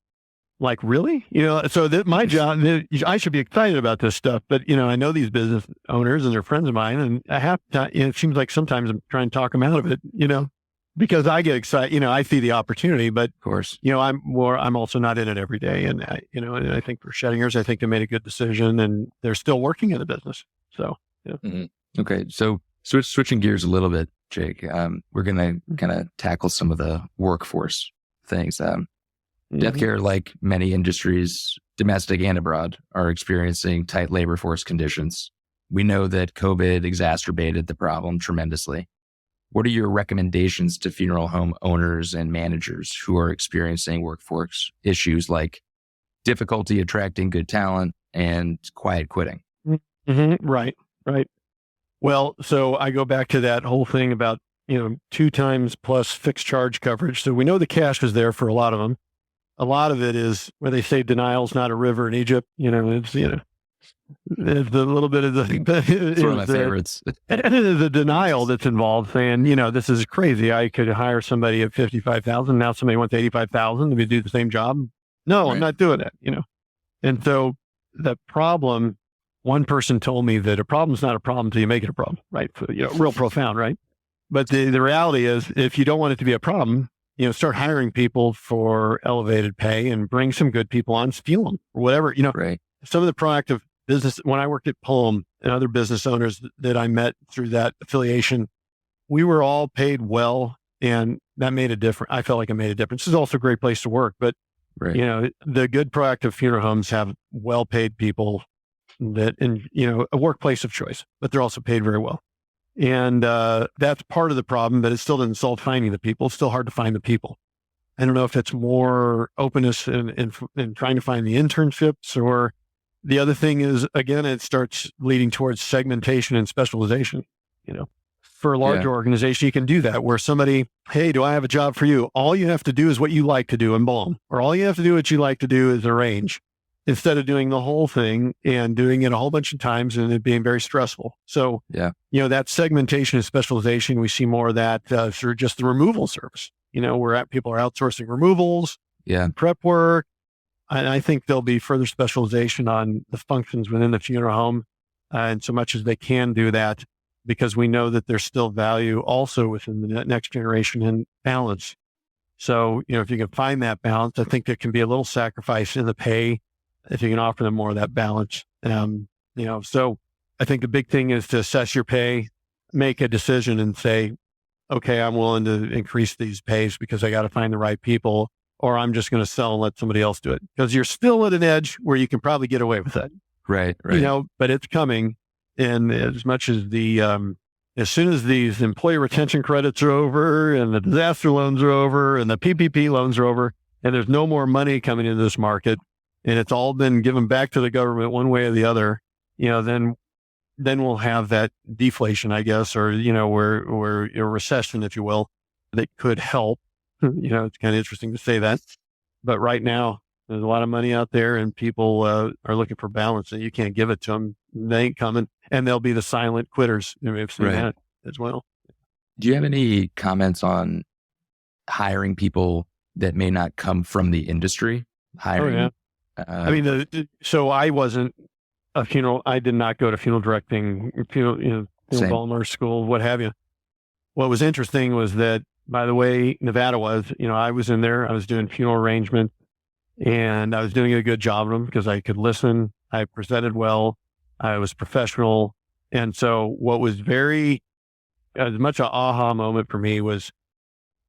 like, really? So that my job, I should be excited about this stuff, but I know these business owners and they're friends of mine, and I have to, it seems like sometimes I'm trying to talk them out of it, because I get excited, I see the opportunity, but of course, I'm also not in it every day. And and I think for Schedinger's, I think they made a good decision and they're still working in the business. So, yeah. Mm-hmm. Okay. So switching gears a little bit, Jake, we're going to kind of tackle some of the workforce things. Death care, like many industries, domestic and abroad, are experiencing tight labor force conditions. We know that COVID exacerbated the problem tremendously. What are your recommendations to funeral home owners and managers who are experiencing workforce issues like difficulty attracting good talent and quiet quitting? Right. Well, so I go back to that whole thing about, 2 times plus fixed charge coverage. So we know the cash is there for a lot of them. A lot of it is where they say denial's not a river in Egypt. It's a little bit of It's one of my favorites. The denial that's involved, saying, this is crazy. I could hire somebody at 55,000. Now somebody wants 85,000 to do the same job. No, right. I'm not doing that. And so the problem, one person told me that a problem's not a problem until you make it a problem, right? So, real profound, right? But the reality is, if you don't want it to be a problem, start hiring people for elevated pay and bring some good people on, steal them or whatever, Right. Some of the proactive business, when I worked at Pullum and other business owners that I met through that affiliation, we were all paid well, and that made a difference. I felt like it made a difference. It's also a great place to work, but right. The good proactive funeral homes have well-paid people a workplace of choice, but they're also paid very well. And that's part of the problem, but it still doesn't solve finding the people. It's still hard to find the people. I don't know if it's more openness in trying to find the internships, or the other thing is, again, it starts leading towards segmentation and specialization. For a larger organization, you can do that where somebody, hey, do I have a job for you? All you have to do is what you like to do and boom. Or all you have to do what you like to do is arrange, instead of doing the whole thing and doing it a whole bunch of times and it being very stressful. So, that segmentation and specialization, we see more of that through just the removal service. People are outsourcing removals, prep work. And I think there'll be further specialization on the functions within the funeral home, and so much as they can do that, because we know that there's still value also within the next generation and balance. So, if you can find that balance, I think there can be a little sacrifice in the pay if you can offer them more of that balance. So I think the big thing is to assess your pay, make a decision and say, okay, I'm willing to increase these pays because I got to find the right people, or I'm just going to sell and let somebody else do it, because you're still at an edge where you can probably get away with it. Right. But it's coming. And as much as as soon as these employee retention credits are over and the disaster loans are over and the PPP loans are over, and there's no more money coming into this market, and it's all been given back to the government one way or the other, then we'll have that deflation, I guess, or, where a recession, if you will, that could help. It's kind of interesting to say that. But right now, there's a lot of money out there and people are looking for balance, and you can't give it to them. They ain't coming, and they'll be the silent quitters. We've seen that as well. Do you have any comments on hiring people that may not come from the industry? So I wasn't a funeral. I did not go to funeral directing, funeral Balmer school, what have you. What was interesting was that, by the way, Nevada was, I was in there, I was doing funeral arrangement, and I was doing a good job of them because I could listen. I presented well. I was professional. And so what was as much an aha moment for me was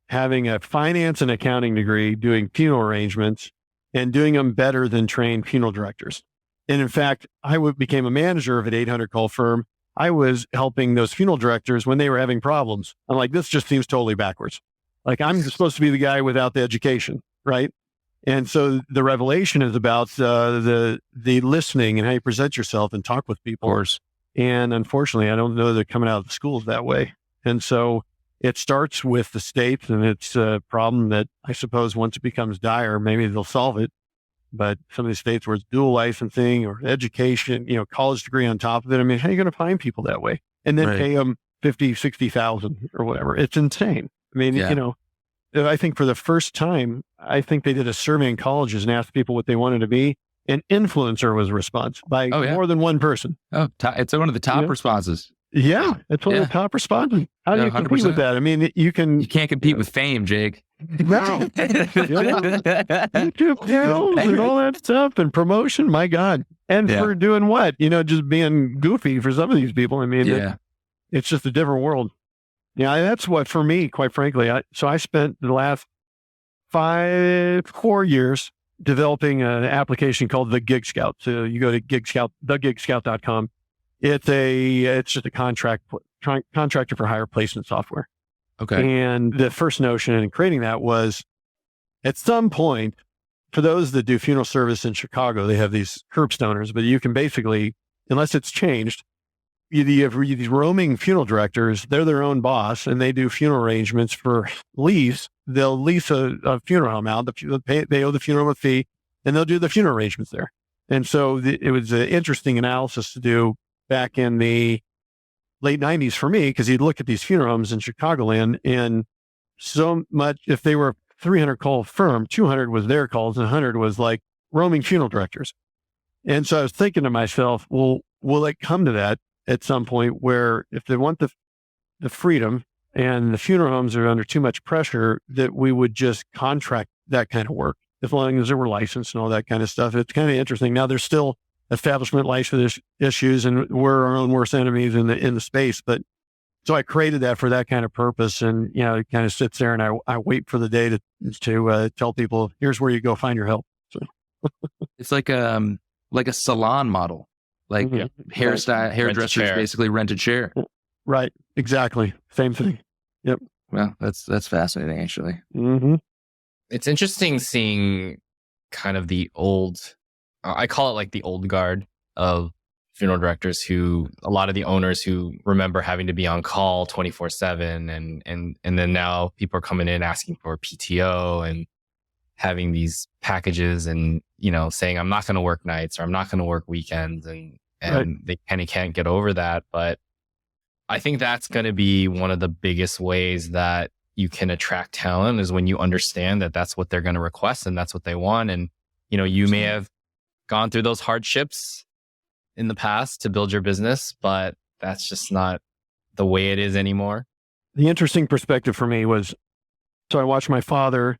having a finance and accounting degree, doing funeral arrangements and doing them better than trained funeral directors. And in fact, I became a manager of an 800 call firm. I was helping those funeral directors when they were having problems. I'm like, this just seems totally backwards. Like, I'm supposed to be the guy without the education, right? And so the revelation is about the listening and how you present yourself and talk with people. Of course. And unfortunately, I don't know they're coming out of the schools that way. And so it starts with the states, and it's a problem that I suppose once it becomes dire, maybe they'll solve it. But some of these states where it's dual licensing or education, college degree on top of it. I mean, how are you going to find people that way? And then pay them 50, 60,000 or whatever. It's insane. I mean, I think for the first time, I think they did a survey in colleges and asked people what they wanted to be. An influencer was a response by more than one person. Oh, it's one of the top responses. Yeah, it's one of the top responors. How do you compete with that? I mean, you can't compete with fame, Jake. No. YouTube channels and all that stuff and promotion. My God. And for doing what? Just being goofy for some of these people. I mean, it's just a different world. Yeah, that's what, for me, quite frankly, I spent the last 4 years developing an application called the Gig Scout. So you go to thegigscout.com. It's just a contractor for hire placement software. Okay. And the first notion in creating that was, at some point, for those that do funeral service in Chicago, they have these curbstoners, but you can basically, unless it's changed, you have these roaming funeral directors. They're their own boss, and they do funeral arrangements for lease. They'll lease a funeral home out. They owe the funeral home a fee, and they'll do the funeral arrangements there. And so it was an interesting analysis to do back in the late 90s for me, because you'd look at these funeral homes in Chicagoland, and so much, if they were a 300 call firm, 200 was their calls, and 100 was like roaming funeral directors. And so I was thinking to myself, well, will it come to that at some point where if they want the freedom and the funeral homes are under too much pressure, that we would just contract that kind of work, as long as they were licensed and all that kind of stuff. It's kind of interesting. Now there's still establishment license issues, and we're our own worst enemies in the space. But so I created that for that kind of purpose. And, it kind of sits there, and I wait for the day to tell people, here's where you go find your help. So. It's like a salon model. Like hairdressers basically rent a chair. Right. Exactly. Same thing. Yep. Well, that's fascinating, actually. Mm-hmm. It's interesting seeing kind of the old, I call it like the old guard of funeral directors, who a lot of the owners who remember having to be on call 24/7, and then now people are coming in asking for PTO and having these packages, and saying I'm not going to work nights, or I'm not going to work weekends, and they kind of can't get over that. But I think that's going to be one of the biggest ways that you can attract talent, is when you understand that that's what they're going to request and that's what they want. And you may have gone through those hardships in the past to build your business, but that's just not the way it is anymore. The interesting perspective for me was, so I watched my father,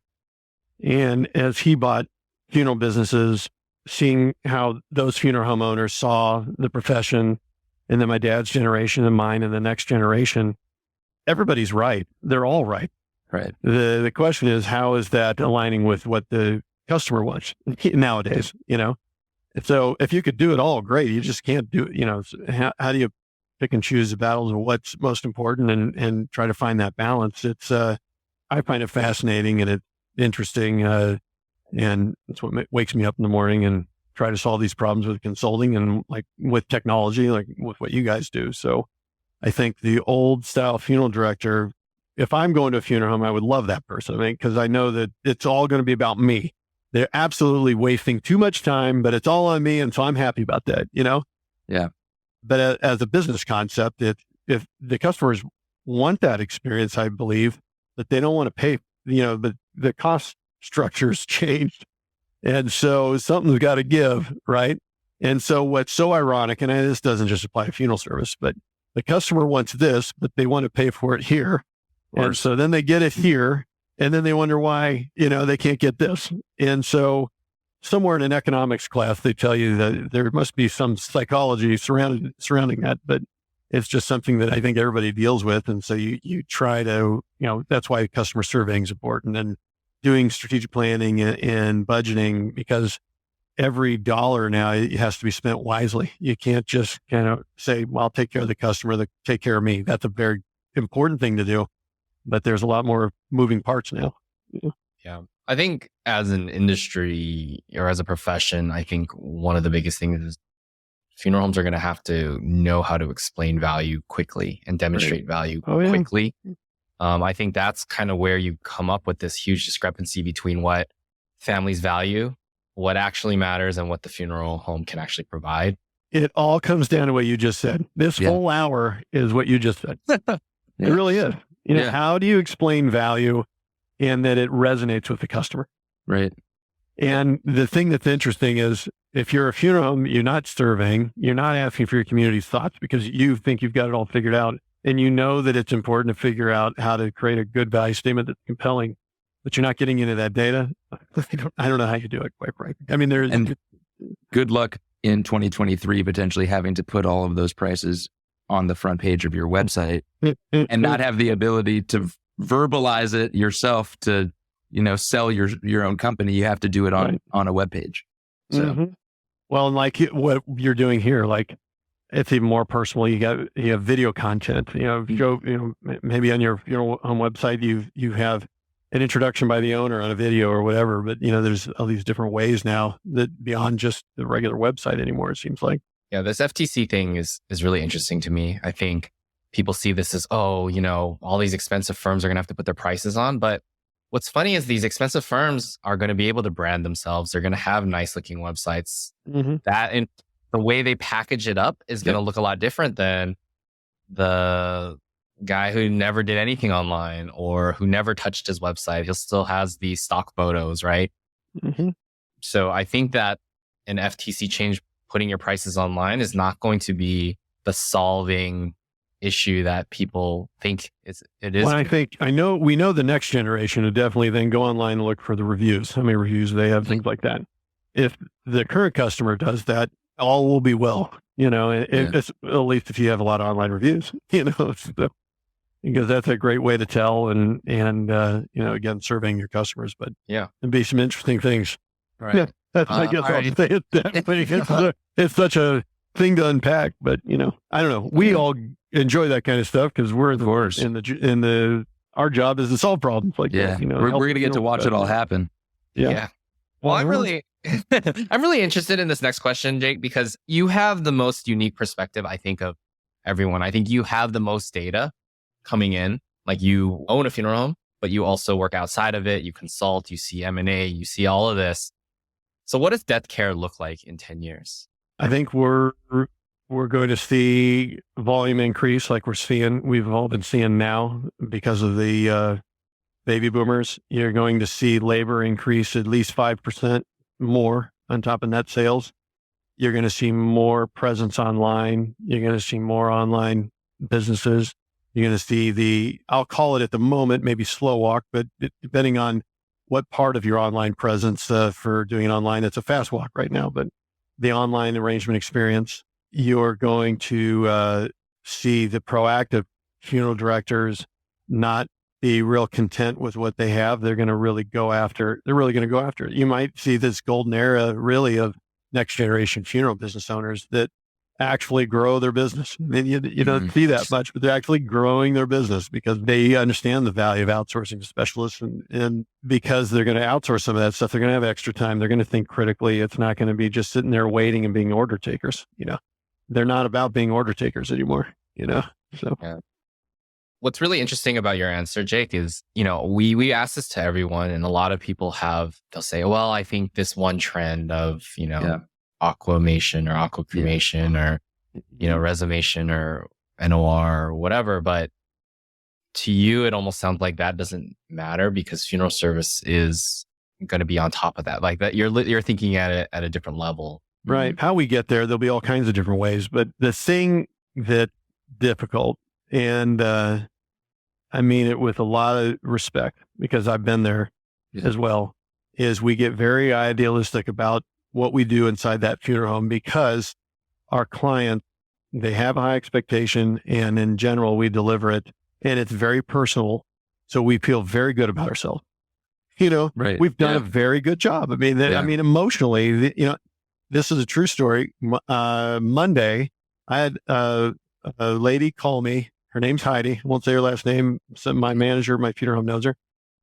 and as he bought funeral businesses, seeing how those funeral home owners saw the profession, and then my dad's generation and mine and the next generation, everybody's right. They're all right. Right. The question is, how is that aligning with what the customer wants nowadays? So if you could do it all, great. You just can't do it. How do you pick and choose the battles of what's most important and try to find that balance? It's, I find it fascinating, and it's interesting. And that's what wakes me up in the morning, and try to solve these problems with consulting and like with technology, like with what you guys do. So I think the old style funeral director, if I'm going to a funeral home, I would love that person. I mean, because I know that it's all going to be about me. They're absolutely wasting too much time, but it's all on me. And so I'm happy about that, Yeah. But as a business concept, if the customers want that experience, I believe that they don't want to pay, but the cost structure's changed. And so something's got to give, right? And so what's so ironic, and this doesn't just apply to funeral service, but the customer wants this, but they want to pay for it here. And so then they get it here, and then they wonder why, they can't get this. And so somewhere in an economics class, they tell you that there must be some psychology surrounding that, but it's just something that I think everybody deals with. And so you try to, that's why customer surveying is important, and doing strategic planning and budgeting, because every dollar now it has to be spent wisely. You can't just kind of say, well, I'll take care of the customer, take care of me. That's a very important thing to do, but there's a lot more moving parts now. Yeah. I think as an industry or as a profession, I think one of the biggest things is funeral homes are going to have to know how to explain value quickly and demonstrate value quickly. I think that's kind of where you come up with this huge discrepancy between what families value, what actually matters, and what the funeral home can actually provide. It all comes down to what you just said. This whole hour is what you just said. It really is. How do you explain value and that it resonates with the customer? Right. And the thing that's interesting is if you're a funeral home, you're not surveying, you're not asking for your community's thoughts because you think you've got it all figured out. And you know that it's important to figure out how to create a good value statement that's compelling, but you're not getting into that data. I don't know how you do it, quite frankly. I mean, and good luck in 2023 potentially having to put all of those prices on the front page of your website and not have the ability to verbalize it yourself to, sell your own company. You have to do it on a web page. So, well, and like what you're doing here, like it's even more personal. You have video content. Maybe on your home website you have an introduction by the owner on a video or whatever. But there's all these different ways now that beyond just the regular website anymore. It seems like. Yeah, this FTC thing is really interesting to me. I think people see this as all these expensive firms are going to have to put their prices on. But what's funny is these expensive firms are going to be able to brand themselves. They're going to have nice looking websites. That and the way they package it up is going to look a lot different than the guy who never did anything online or who never touched his website. He still has the stock photos, right? So I think that an FTC change putting your prices online is not going to be the solving issue that people think it is. Well, we know the next generation would definitely then go online and look for the reviews, how many reviews they have, things like that. If the current customer does that, all will be well, it's, at least if you have a lot of online reviews, so, because that's a great way to tell and again, surveying your customers, but it'd be some interesting things. Right. Yeah. That's, I guess I'll say it that way. It's such a thing to unpack, but I don't know. We all enjoy that kind of stuff because we're our job is to solve problems like that. We're going to get to watch it all happen. Yeah. Well, I'm really interested in this next question, Jake, because you have the most unique perspective, I think, of everyone. I think you have the most data coming in. Like you own a funeral home, but you also work outside of it. You consult, you see M&A, you see all of this. So what does death care look like in 10 years? I think we're going to see volume increase like we've all been seeing now because of the baby boomers. You're going to see labor increase at least 5% more on top of net sales. You're going to see more presence online. You're going to see more online businesses. You're going to see I'll call it at the moment, maybe slow walk, but depending on what part of your online presence for doing it online, it's a fast walk right now, but the online arrangement experience, you're going to see the proactive funeral directors not be real content with what they have. They're going to really go after it. You might see this golden era really of next generation funeral business owners that actually grow their business. And you don't see that much, but they're actually growing their business because they understand the value of outsourcing to specialists. And because they're going to outsource some of that stuff, they're going to have extra time. They're going to think critically. It's not going to be just sitting there waiting and being order takers. They're not about being order takers anymore, so. Yeah. What's really interesting about your answer, Jake, is, we ask this to everyone and a lot of people they'll say, well, I think this one trend of, aquamation or aqua cremation or, resumation or NOR or whatever. But to you, it almost sounds like that doesn't matter because funeral service is going to be on top of that. Like that you're thinking at it at a different level. Right. How we get there, there'll be all kinds of different ways, but the thing that's difficult, and I mean it with a lot of respect because I've been there as well, is we get very idealistic about what we do inside that funeral home because our clients, they have a high expectation and in general, we deliver it and it's very personal. So we feel very good about ourselves. Right. We've done a very good job. I mean, emotionally, this is a true story. Monday, I had a lady call me. Her name's Heidi. I won't say her last name. My manager, my funeral home knows her.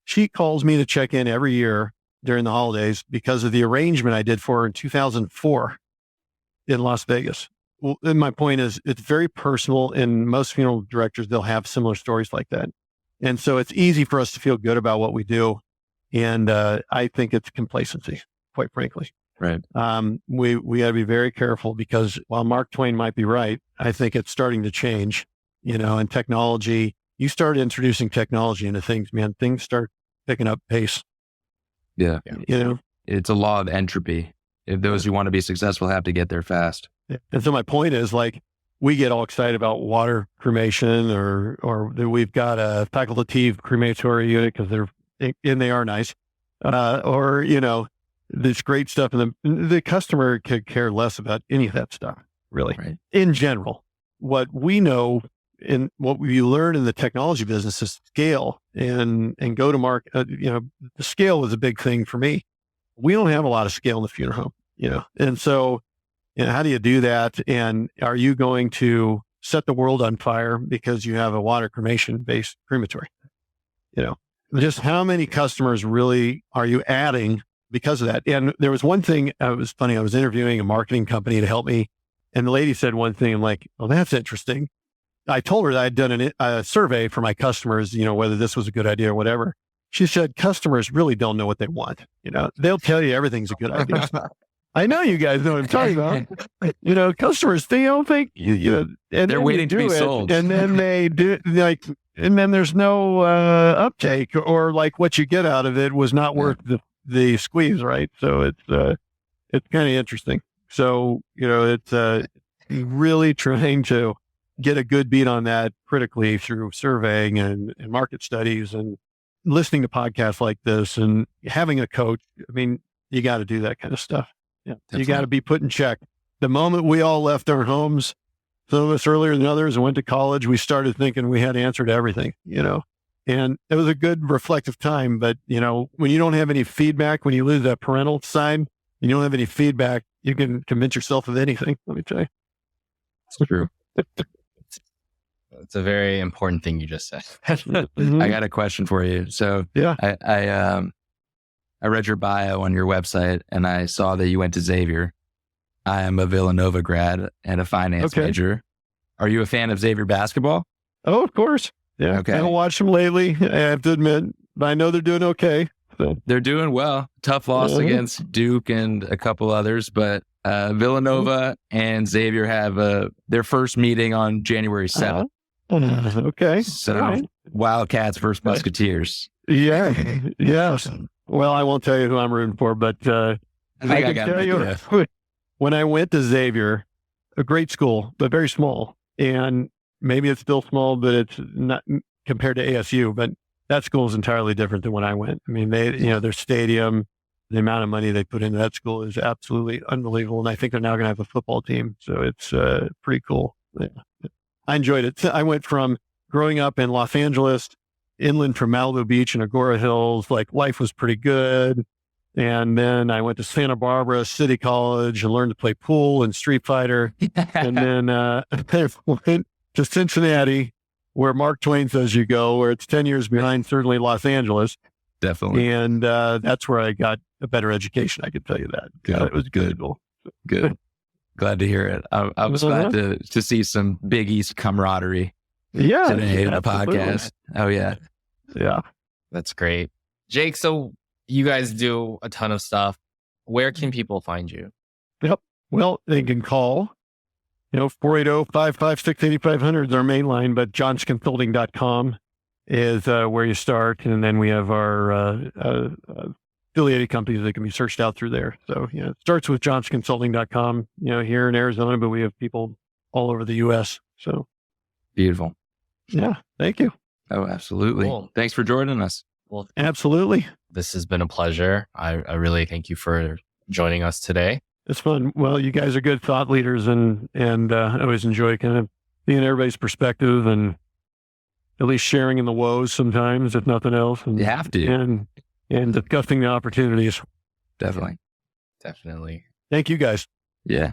She calls me to check in every year during the holidays because of the arrangement I did for her in 2004 in Las Vegas. and my point is it's very personal, and most funeral directors, they'll have similar stories like that. And so it's easy for us to feel good about what we do. And I think it's complacency, quite frankly. Right. We got to be very careful, because while Mark Twain might be right, I think it's starting to change, and technology, you start introducing technology into things, man, things start picking up pace. Yeah. You It's a law of entropy. If those who want to be successful have to get there fast. And so my point is, like, we get all excited about water cremation, or that we've got a facultative crematory unit because they are nice, or this great stuff, and the customer could care less about any of that stuff, really. Right. In general, what we know and what we learn in the technology business is scale and go to market. The scale was a big thing for me. We don't have a lot of scale in the funeral home, and so. How do you do that? And are you going to set the world on fire because you have a water cremation based crematory? Just how many customers really are you adding because of that? And there was one thing, it was funny. I was interviewing a marketing company to help me, and the lady said one thing. I'm like, "Oh, that's interesting." I told her that I'd done a survey for my customers, whether this was a good idea or whatever. She said, customers really don't know what they want. They'll tell you everything's a good idea. I know you guys know what I'm talking about. Customers, they don't think, and they're waiting to be sold. And then they do, and then there's no uptake, or like what you get out of it was not worth the squeeze, right? So it's kind of interesting. So, it's really trying to get a good beat on that critically through surveying and market studies and listening to podcasts like this and having a coach. I mean, you got to do that kind of stuff. Yeah, definitely. You got to be put in check. The moment we all left our homes, some of us earlier than others, and went to college, we started thinking we had answer to everything, and it was a good reflective time. But, when you don't have any feedback, when you lose that parental side, and you don't have any feedback, you can convince yourself of anything. Let me tell you. It's true. It's a very important thing you just said. Mm-hmm. I got a question for you. So yeah, I read your bio on your website, and I saw that you went to Xavier. I am a Villanova grad and a finance major. Are you a fan of Xavier basketball? Oh, of course. Yeah. Okay. I haven't watched them lately, I have to admit, but I know they're doing okay. So. They're doing well. Tough loss against Duke and a couple others, but Villanova and Xavier have their first meeting on January 7th. Okay. So right. Wildcats versus Musketeers. Yeah. Yes. Well, I won't tell you who I'm rooting for, but I can tell you, when I went to Xavier, a great school, but very small, and maybe it's still small, but it's not compared to ASU, but that school is entirely different than when I went. I mean, their stadium, the amount of money they put into that school is absolutely unbelievable. And I think they're now going to have a football team. So it's pretty cool. Yeah. I enjoyed it. I went from growing up in Los Angeles, inland from Malibu Beach and Agora Hills, like life was pretty good. And then I went to Santa Barbara City College and learned to play pool and Street Fighter. And then I went to Cincinnati, where Mark Twain says you go, where it's 10 years behind, certainly Los Angeles. Definitely. And that's where I got a better education. I can tell you that. It was good. Good. Glad to hear it. I was glad to see some Big East camaraderie. Yeah. Today in the podcast. Oh, yeah. Yeah. That's great. Jake, so you guys do a ton of stuff. Where can people find you? Yep. Well, they can call, 480-556-8500 is our main line, but johnsconsulting.com is where you start. And then we have our affiliated companies that can be searched out through there. So, it starts with johnsconsulting.com, here in Arizona, but we have people all over the U.S. So beautiful. Yeah. Thank you. Oh, absolutely. Cool. Thanks for joining us. Well, absolutely. This has been a pleasure. I really thank you for joining us today. It's fun. Well, you guys are good thought leaders, and I always enjoy kind of seeing everybody's perspective and at least sharing in the woes sometimes, if nothing else. And, you have to. And discussing the opportunities. Definitely. Thank you, guys. Yeah.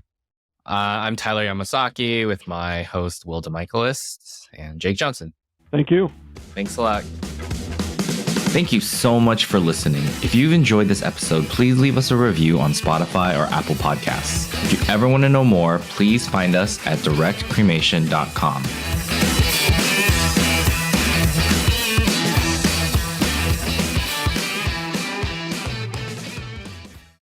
I'm Tyler Yamasaki with my host, Will DeMichaelis, and Jake Johnson. Thank you. Thanks a lot. Thank you so much for listening. If you've enjoyed this episode, please leave us a review on Spotify or Apple Podcasts. If you ever want to know more, please find us at directcremation.com.